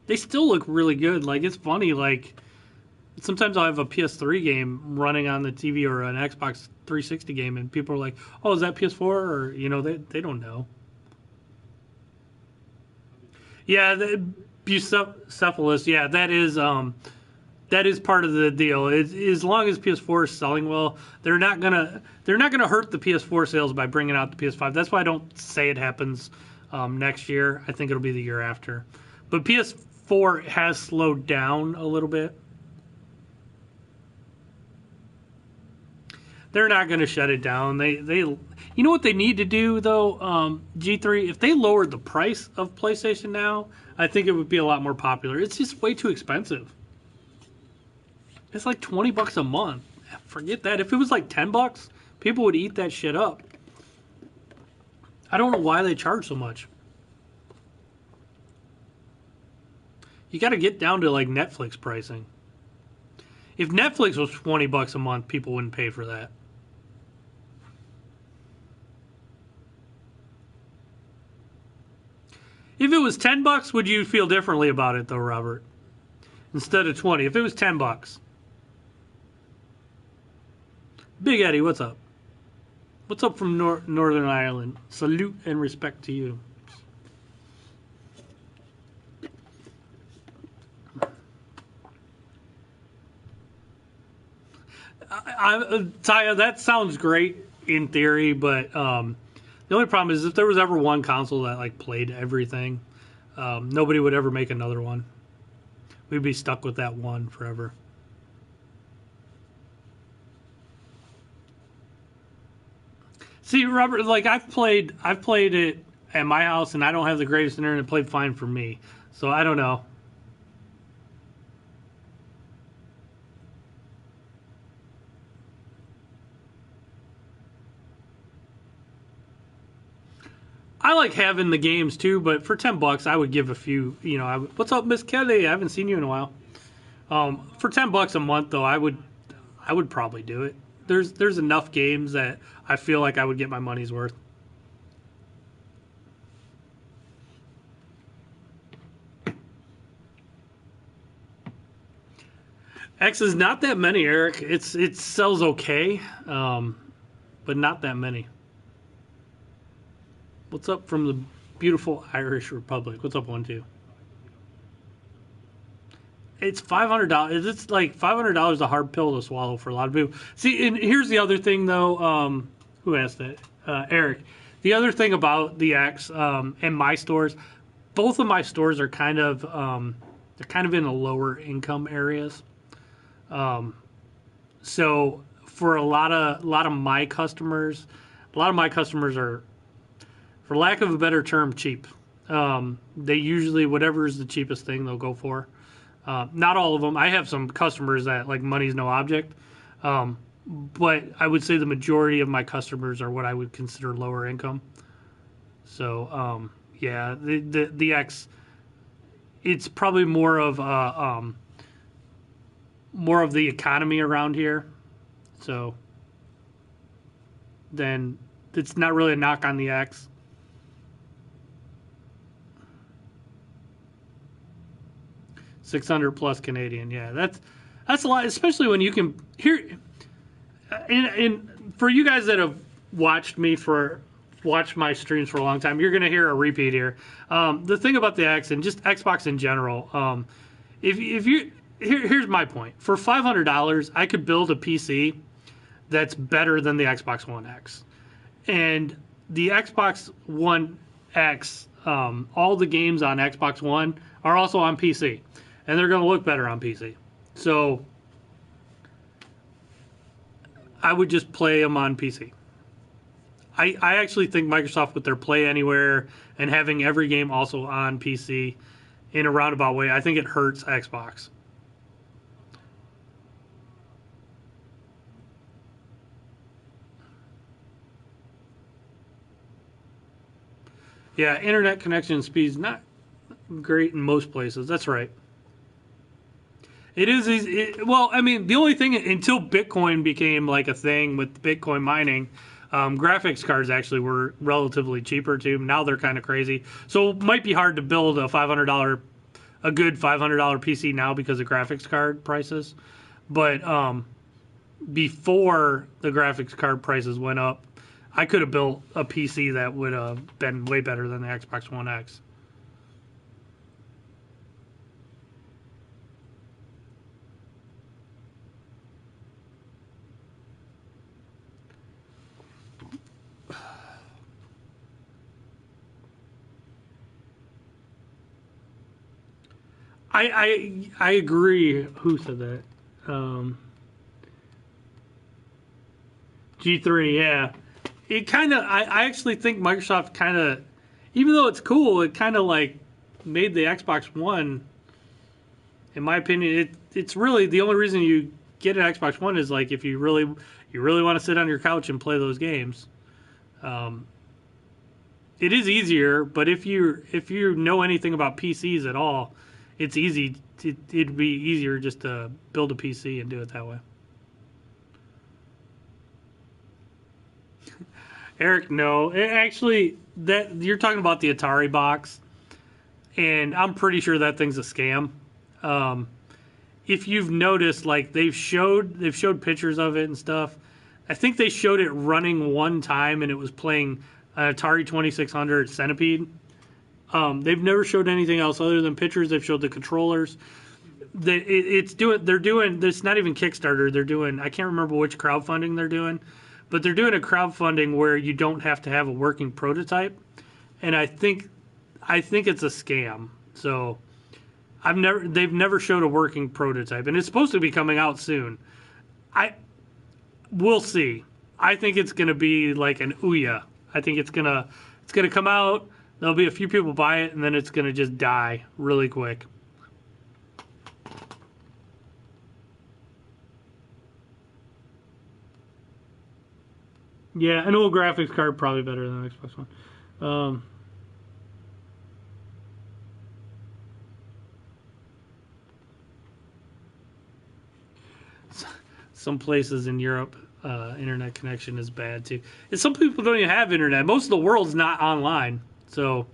They still look really good. Like, it's funny, like, sometimes I'll have a PS3 game running on the TV or an Xbox 360 game, and people are like, oh, is that PS4? Or, they don't know. Yeah, the Bucephalus, yeah, that is part of the deal. As long as PS4 is selling well, they're not gonna hurt the PS4 sales by bringing out the PS5. That's why I don't say it happens next year. I think it'll be the year after. But PS4 has slowed down a little bit. they're not going to shut it down. You know what they need to do though, G3. If they lowered the price of PlayStation Now, I think it would be a lot more popular. It's just way too expensive. It's like $20 a month. Forget that. If it was like $10, people would eat that shit up. I don't know why they charge so much. You got to get down to like Netflix pricing. If Netflix was $20 a month, people wouldn't pay for that. If it was $10, would you feel differently about it though, Robert? Instead of 20, if it was $10. Big Eddie, what's up? What's up from Northern Ireland? Salute and respect to you. Taya, that sounds great in theory, but the only problem is if there was ever one console that like played everything, nobody would ever make another one. We'd be stuck with that one forever. See, Robert, like I've played it at my house, and I don't have the greatest internet. It played fine for me, so I don't know. I like having the games too, but for $10, I would give a few. You know, what's up, Miss Kelly? I haven't seen you in a while. For $10 a month, though, I would probably do it. There's enough games that I feel like I would get my money's worth. X is not that many, Eric. It sells okay, but not that many. What's up from the beautiful Irish Republic? What's up, 1-2? It's $500. It's like $500 a hard pill to swallow for a lot of people. See, and here's the other thing, though. Who asked that? Eric. The other thing about the X and my stores, both of my stores are kind of they're kind of in the lower income areas. So for a lot of my customers, are, for lack of a better term, cheap. They usually, whatever is the cheapest thing, they'll go for. Not all of them. I have some customers that like money's no object, but I would say the majority of my customers are what I would consider lower income. So yeah, the X, it's probably more of the economy around here. So then it's not really a knock on the X. $600 plus Canadian, yeah, that's a lot, especially when you can hear. And for you guys that have watched my streams for a long time, you're going to hear a repeat here. The thing about the X and just Xbox in general, here's my point. For $500, I could build a PC that's better than the Xbox One X, and the Xbox One X, all the games on Xbox One are also on PC. And they're going to look better on PC. So I would just play them on PC. I actually think Microsoft, with their Play Anywhere and having every game also on PC in a roundabout way, I think it hurts Xbox. Yeah, internet connection speed's not great in most places. That's right. It is easy. Well, I mean, the only thing until Bitcoin became like a thing with Bitcoin mining, graphics cards actually were relatively cheaper too. Now they're kind of crazy. So it might be hard to build a good $500 PC now because of graphics card prices. But before the graphics card prices went up, I could have built a PC that would have been way better than the Xbox One X. I agree. Who said that? G3, yeah. It kind of, I actually think Microsoft kind of, even though it's cool, it kind of like made the Xbox One, in my opinion, it's really the only reason you get an Xbox One is like if you really want to sit on your couch and play those games. It is easier, but if you know anything about PCs at all, it's easy. It'd be easier just to build a PC and do it that way. Eric, no. Actually, that you're talking about the Atari box, and I'm pretty sure that thing's a scam. If you've noticed, like they've showed pictures of it and stuff. I think they showed it running one time, and it was playing an Atari 2600 Centipede. They've never showed anything else other than pictures. They've showed the controllers. It's not even Kickstarter. They're doing, I can't remember which crowdfunding they're doing, but they're doing a crowdfunding where you don't have to have a working prototype, and I think it's a scam. So they've never showed a working prototype, and it's supposed to be coming out soon. We'll see. I think it's going to be like an Ouya. I think it's gonna come out. There'll be a few people buy it, and then it's gonna just die really quick. Yeah, an old graphics card probably better than an Xbox One. Some places in Europe, internet connection is bad too. And some people don't even have internet. Most of the world's not online, so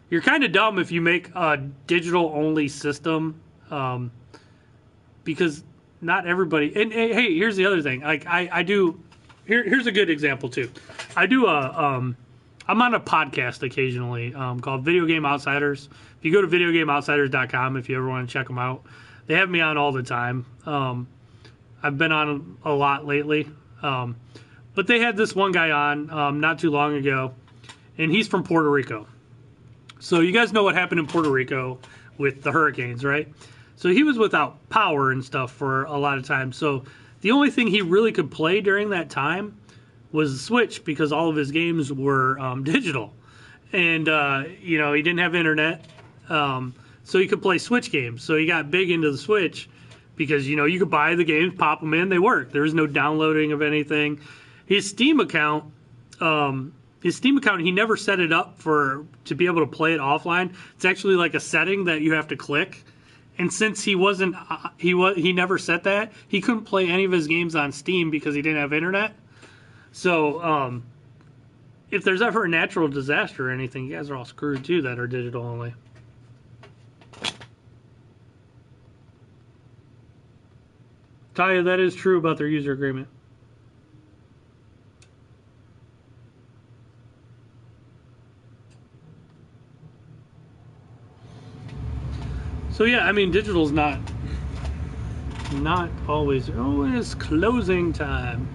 you're kind of dumb if you make a digital-only system, because not everybody. And hey, here's the other thing. Like I do. Here's a good example too. I do I'm on a podcast occasionally called Video Game Outsiders. If you go to videogameoutsiders.com, if you ever want to check them out, they have me on all the time. I've been on a lot lately, but they had this one guy on not too long ago, and he's from Puerto Rico. So you guys know what happened in Puerto Rico with the hurricanes, right? So he was without power and stuff for a lot of time. So the only thing he really could play during that time was the Switch, because all of his games were digital. And, he didn't have internet, so he could play Switch games. So he got big into the Switch because, you could buy the games, pop them in, they work. There was no downloading of anything. His Steam account, he never set it up to be able to play it offline. It's actually like a setting that you have to click. And since he never set that, he couldn't play any of his games on Steam because he didn't have internet. So, if there's ever a natural disaster or anything, you guys are all screwed too that are digital only. Taya, that is true about their user agreement. So yeah, I mean, digital's not always closing time.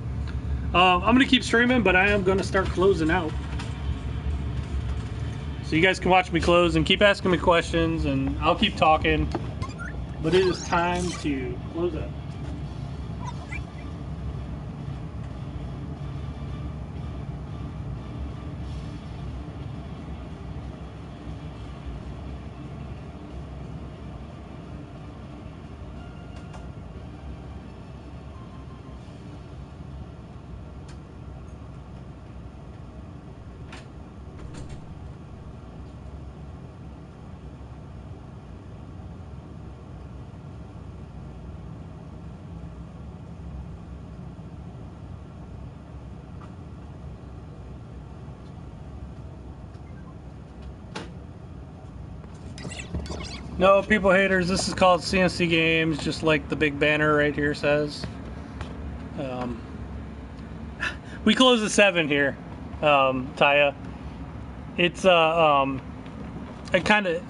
I'm gonna keep streaming, but I am gonna start closing out. So you guys can watch me close and keep asking me questions, and I'll keep talking. But it is time to close out. No, people haters, this is called C&C Games, just like the big banner right here says. We close at 7 here, Taya. It's, I kind of,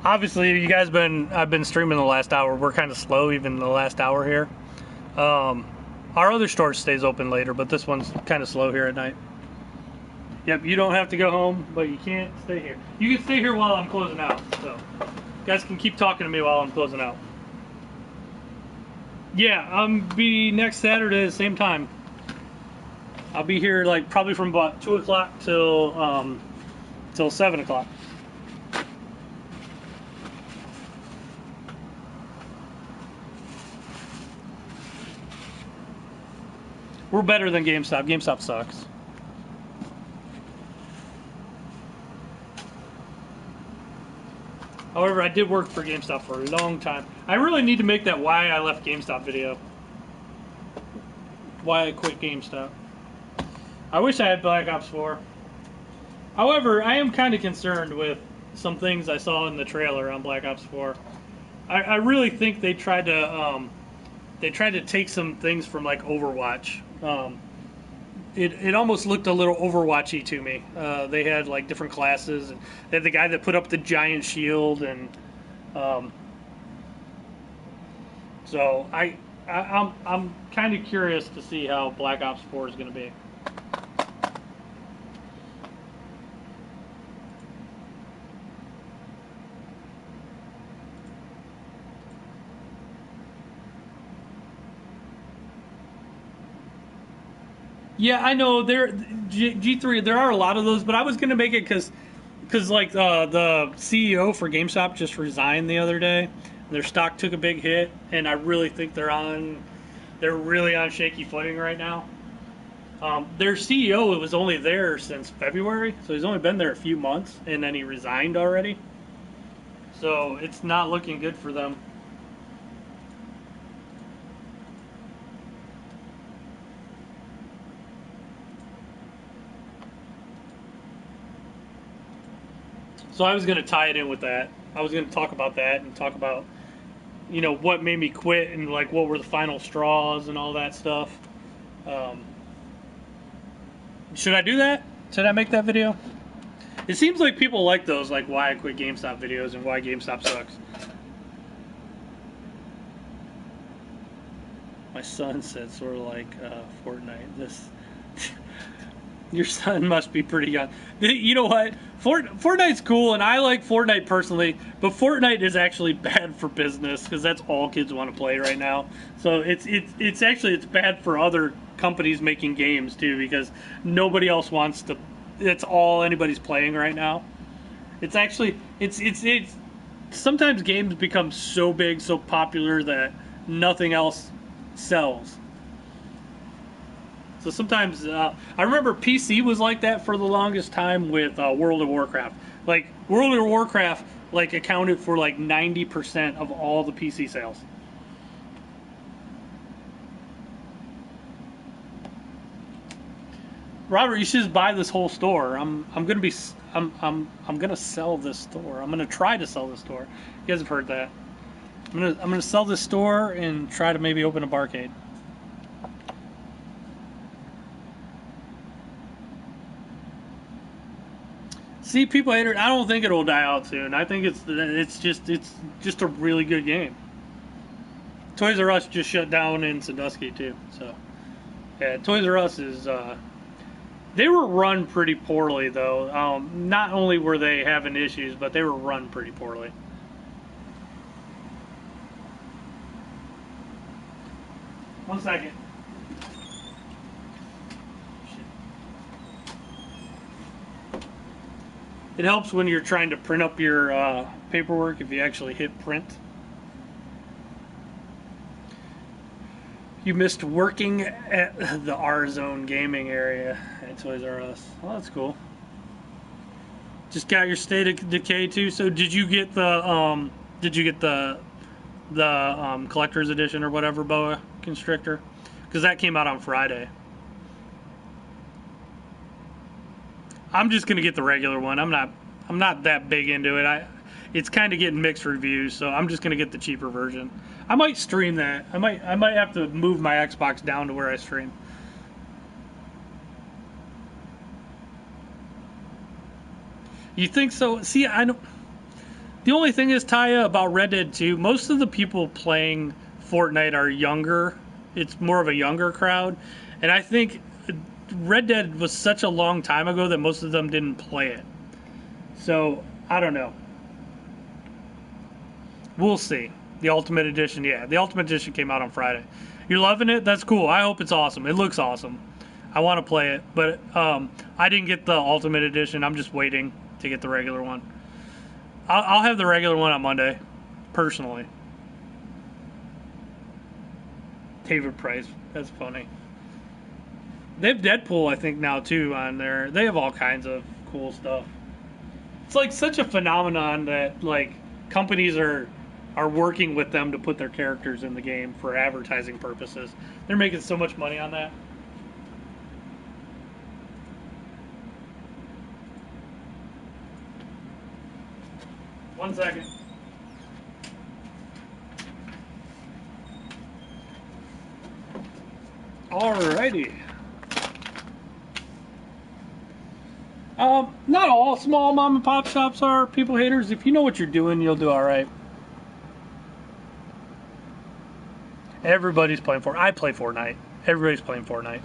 obviously you guys I've been streaming the last hour. We're kind of slow even the last hour here. Our other store stays open later, but this one's kind of slow here at night. Yep, you don't have to go home, but you can't stay here. You can stay here while I'm closing out, so. You guys can keep talking to me while I'm closing out. Yeah, be next Saturday at the same time. I'll be here like probably from about 2 o'clock till 7 o'clock. We're better than GameStop. GameStop sucks. However, I did work for GameStop for a long time. I really need to make that why I left GameStop video. Why I quit GameStop. I wish I had Black Ops 4. However, I am kind of concerned with some things I saw in the trailer on Black Ops 4. I really think they tried to take some things from like Overwatch. It almost looked a little Overwatchy to me. They had like different classes. And they had the guy that put up the giant shield, and so I'm kind of curious to see how Black Ops 4 is going to be. Yeah, I know G3. There are a lot of those, but I was gonna make it because like the CEO for GameStop just resigned the other day. Their stock took a big hit, and I really think they're really on shaky footing right now. Their CEO was only there since February, so he's only been there a few months, and then he resigned already. So it's not looking good for them. So I was going to tie it in with that. I was going to talk about that and talk about, what made me quit and like what were the final straws and all that stuff. Should I do that? Should I make that video? It seems like people like those, like why I quit GameStop videos and why GameStop sucks. My son said sort of like Fortnite. This. Your son must be pretty young. You know what? Fortnite's cool, and I like Fortnite personally, but Fortnite is actually bad for business because that's all kids want to play right now. So it's bad for other companies making games too because nobody else wants to. That's all anybody's playing right now. It's actually it's sometimes games become so big, so popular that nothing else sells. So sometimes, I remember PC was like that for the longest time with World of Warcraft. Like, World of Warcraft, like, accounted for, like, 90% of all the PC sales. Robert, you should just buy this whole store. I'm gonna sell this store. I'm gonna try to sell this store. You guys have heard that. I'm gonna sell this store and try to maybe open a barcade. See, people hate it. I don't think it'll die out soon. I think it's just a really good game. Toys R Us just shut down in Sandusky too. So yeah, Toys R Us is they were run pretty poorly though. Not only were they having issues, but they were run pretty poorly. One second. It helps when you're trying to print up your paperwork if you actually hit print. You missed working at the R-Zone gaming area at Toys R Us. Well, that's cool. Just got your State of Decay too. So did you get the collector's edition or whatever, Boa Constrictor? Because that came out on Friday. I'm just gonna get the regular one. I'm not that big into it. It's kind of getting mixed reviews, so I'm just gonna get the cheaper version. I might stream that. I might have to move my Xbox down to where I stream. You think so? See, I don't. The only thing is, Taya, about Red Dead 2, most of the people playing Fortnite are younger. It's more of a younger crowd, and I think Red Dead was such a long time ago that most of them didn't play it. So, I don't know. We'll see. The Ultimate Edition, yeah. The Ultimate Edition came out on Friday. You're loving it? That's cool. I hope it's awesome. It looks awesome. I want to play it, but I didn't get the Ultimate Edition. I'm just waiting to get the regular one. I'll have the regular one on Monday, personally. David Price, that's funny. They have Deadpool, I think, now too on there. They have all kinds of cool stuff. It's like such a phenomenon that like companies are working with them to put their characters in the game for advertising purposes. They're making so much money on that. One second. Alrighty. Not all small mom and pop shops are people haters. If you know what you're doing, you'll do alright. Everybody's playing Fortnite. I play Fortnite. Everybody's playing Fortnite.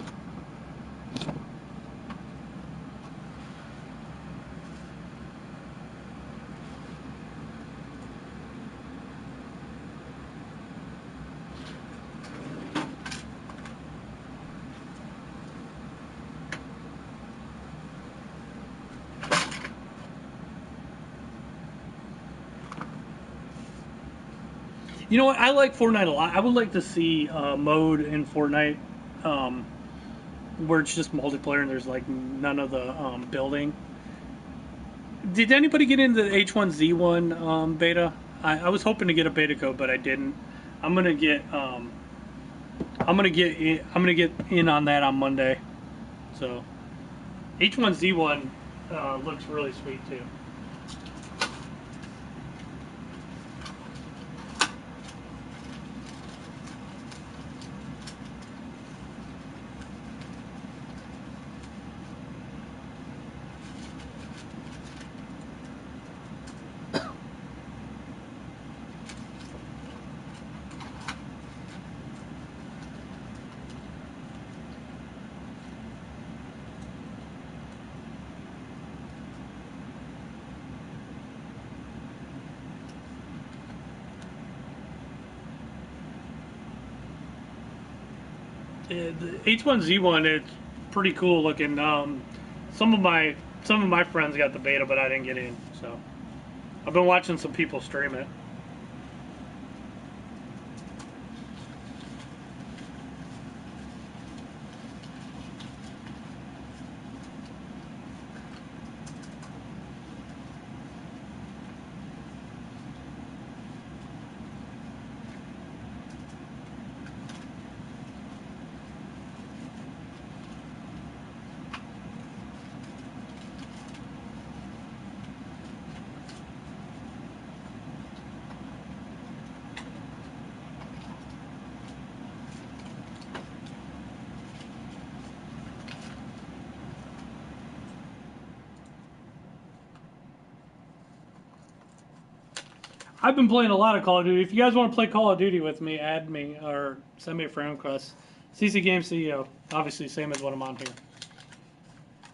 You know what? I like Fortnite a lot. I would like to see a mode in Fortnite where it's just multiplayer and there's like none of the building. Did anybody get into the H1Z1 beta? I was hoping to get a beta code, but I didn't. I'm gonna get in on that on Monday. So H1Z1 looks really sweet too. The H1Z1, it's pretty cool looking. Some of my friends got the beta, but I didn't get in. So I've been watching some people stream it. I've been playing a lot of Call of Duty. If you guys want to play Call of Duty with me, add me or send me a friend request. ccgamesceo, obviously same as what I'm on here.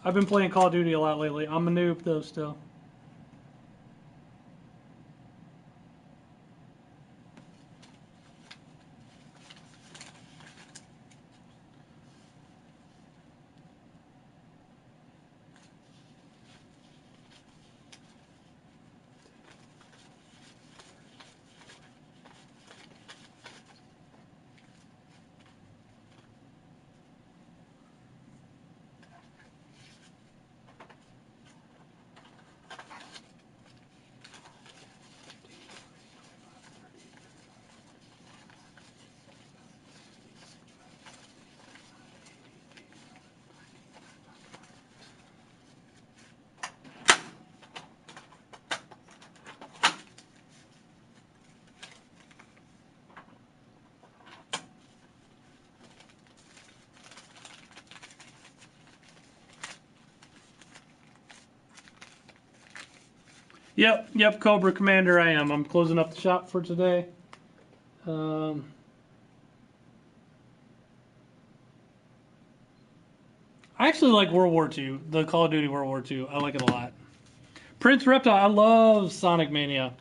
I've been playing Call of Duty a lot lately. I'm a noob though still. Yep, Cobra Commander I am. I'm closing up the shop for today. I actually like World War II, the Call of Duty World War II. I like it a lot. Prince Reptile, I love Sonic Mania.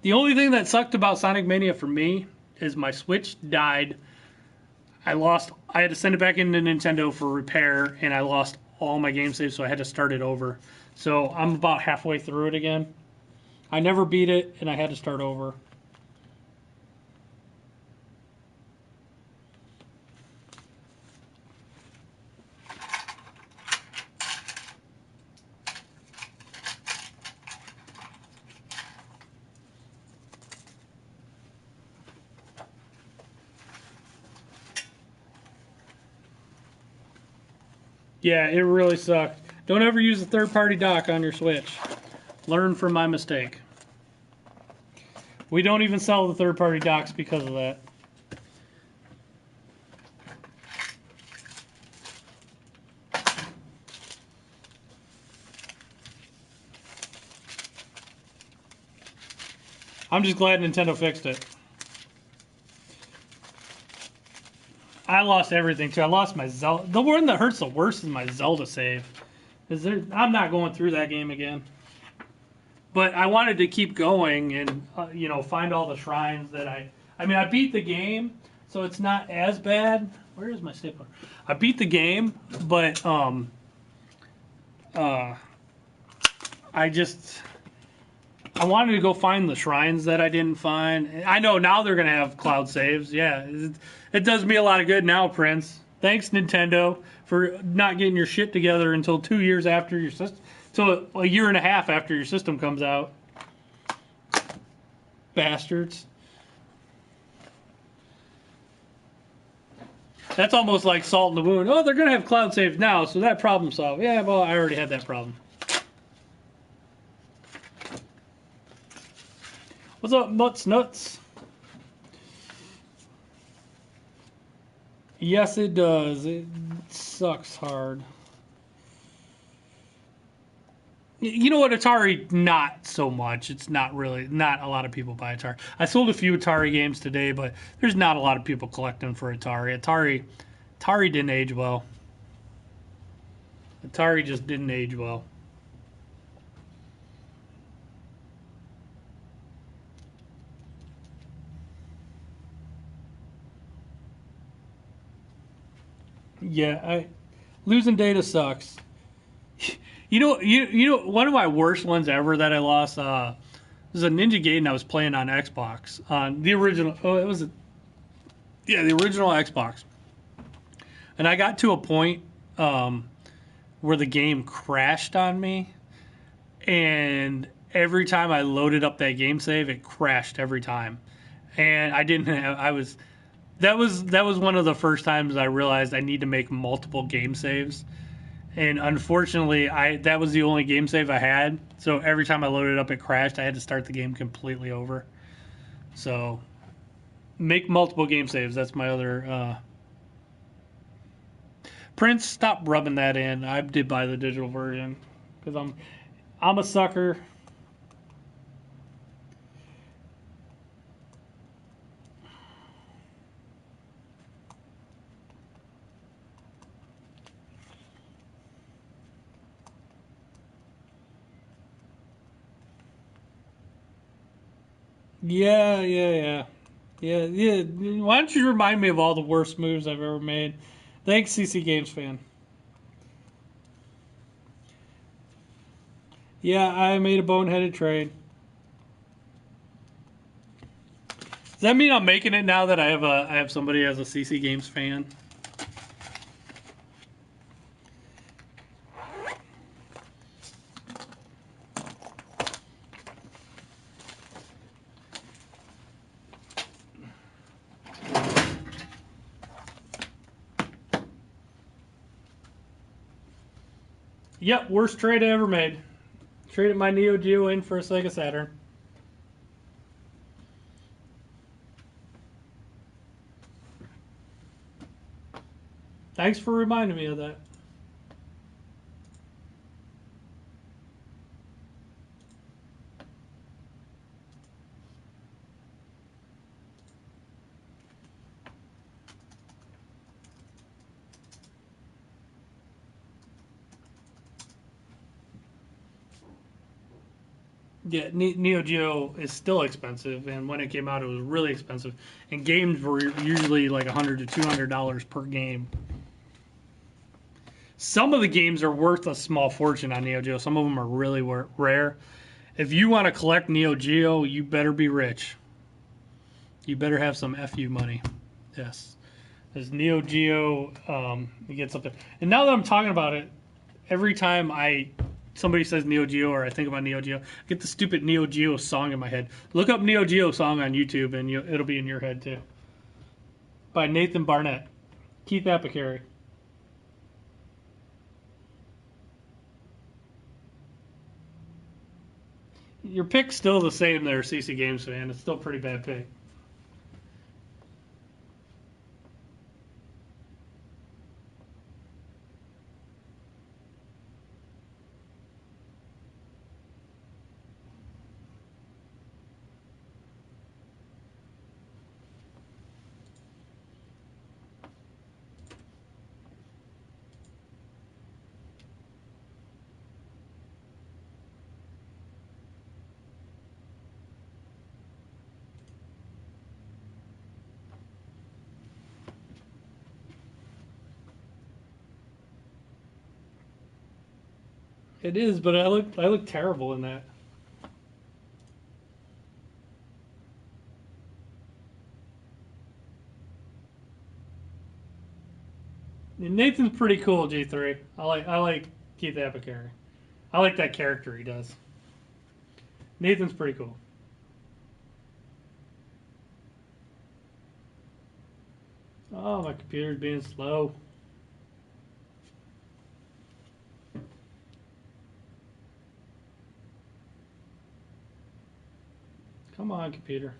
The only thing that sucked about Sonic Mania for me is my Switch died. I lost I had to send it back into Nintendo for repair, and I lost all my game saves, so I had to start it over. So I'm about halfway through it again. I never beat it, and I had to start over. Yeah, it really sucked. Don't ever use a third-party dock on your Switch. Learn from my mistake. We don't even sell the third-party docks because of that. I'm just glad Nintendo fixed it. I lost everything too. I lost my Zelda. The one that hurts the worst is my Zelda save. I'm not going through that game again. But I wanted to keep going and find all the shrines that I beat the game, so it's not as bad. Where is my stapler? I beat the game, but I wanted to go find the shrines that I didn't find. I know now they're gonna have cloud saves. Yeah, it does me a lot of good now, Prince. Thanks, Nintendo, for not getting your shit together until 2 years after your system. So a year and a half after your system comes out. Bastards. That's almost like salt in the wound. Oh, they're going to have cloud saves now, so that problem solved. Yeah, well, I already had that problem. What's up, Nuts? Yes, it does. It sucks hard. You know what, Atari, not so much. It's not a lot of people buy Atari. I sold a few Atari games today, but there's not a lot of people collecting for Atari. Atari didn't age well. Atari just didn't age well. Yeah, losing data sucks. You know, one of my worst ones ever that I lost was a Ninja Gaiden I was playing on Xbox on the original. Oh, the original Xbox, and I got to a point where the game crashed on me, and every time I loaded up that game save, it crashed every time, and I didn't have. That was one of the first times I realized I need to make multiple game saves. And unfortunately, that was the only game save I had. So every time I loaded up, it crashed. I had to start the game completely over. So make multiple game saves. That's my other. Prince, stop rubbing that in. I did buy the digital version because I'm a sucker. Yeah. Why don't you remind me of all the worst moves I've ever made? Thanks, CC Games fan. Yeah, I made a boneheaded trade. Does that mean I'm making it now that I have somebody as a CC Games fan? Yep, worst trade I ever made. Traded my Neo Geo in for a Sega Saturn. Thanks for reminding me of that. Yeah, Neo Geo is still expensive, and when it came out, it was really expensive. And games were usually like $100 to $200 per game. Some of the games are worth a small fortune on Neo Geo. Some of them are really rare. If you want to collect Neo Geo, you better be rich. You better have some FU money. Yes. There's Neo Geo, it gets up there. And now that I'm talking about it, every time somebody says Neo Geo or I think about Neo Geo, I get the stupid Neo Geo song in my head. Look up Neo Geo song on YouTube and it'll be in your head too. By Nathan Barnett. Keith Apicary. Your pick's still the same there, CC Games fan. It's still a pretty bad pick. It is, but I look terrible in that. Nathan's pretty cool, G3. I like Keith Apicary. I like that character he does. Nathan's pretty cool. Oh, my computer's being slow. Come on, computer.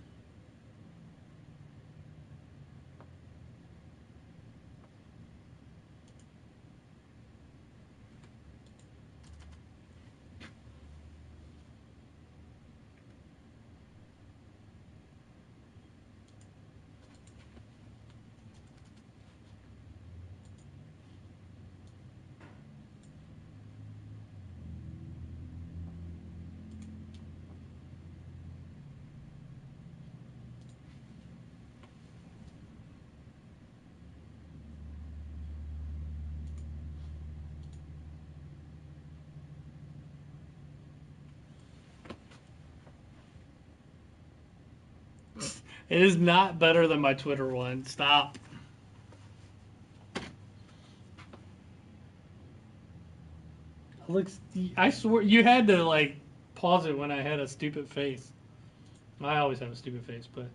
It is not better than my Twitter one. Stop. Looks. I swear you had to like pause it when I had a stupid face. I always have a stupid face, but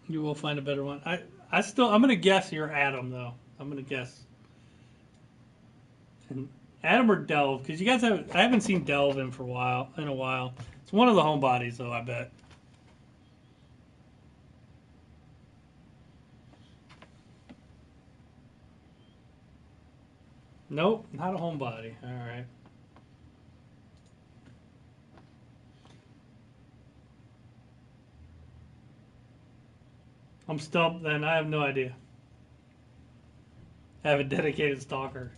you will find a better one. I'm gonna guess you're Adam though. I'm gonna guess. And Adam or Delve, because you guys I haven't seen Delve in a while. It's one of the homebodies though, I bet. Nope, not a homebody. All right. I'm stumped then. I have no idea. I have a dedicated stalker.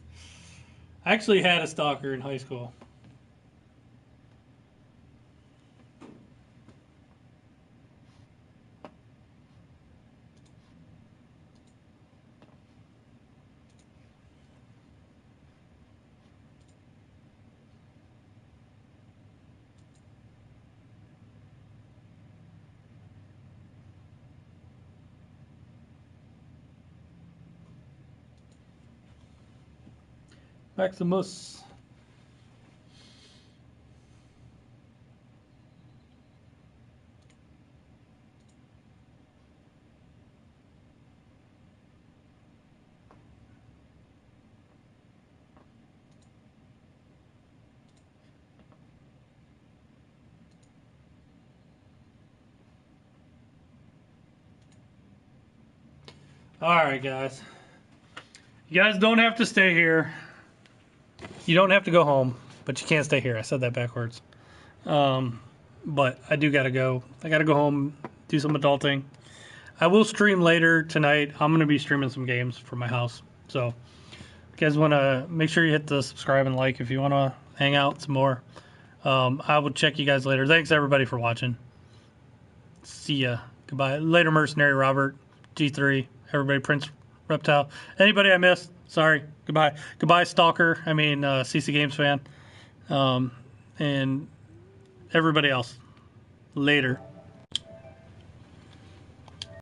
I actually had a stalker in high school. Maximus. All right, guys. You guys don't have to stay here. You don't have to go home. but you can't stay here. I said that backwards. But I do gotta go. I gotta go home, do some adulting. I will stream later tonight. I'm gonna be streaming some games from my house. So, if you guys wanna make sure you hit the subscribe and like if you wanna hang out some more. I will check you guys later. Thanks everybody for watching. See ya. Goodbye. Later, Mercenary Robert, G3, everybody, Prince Reptile. Anybody I missed? Sorry. Goodbye. Goodbye, Stalker. CC Games fan. And everybody else. Later.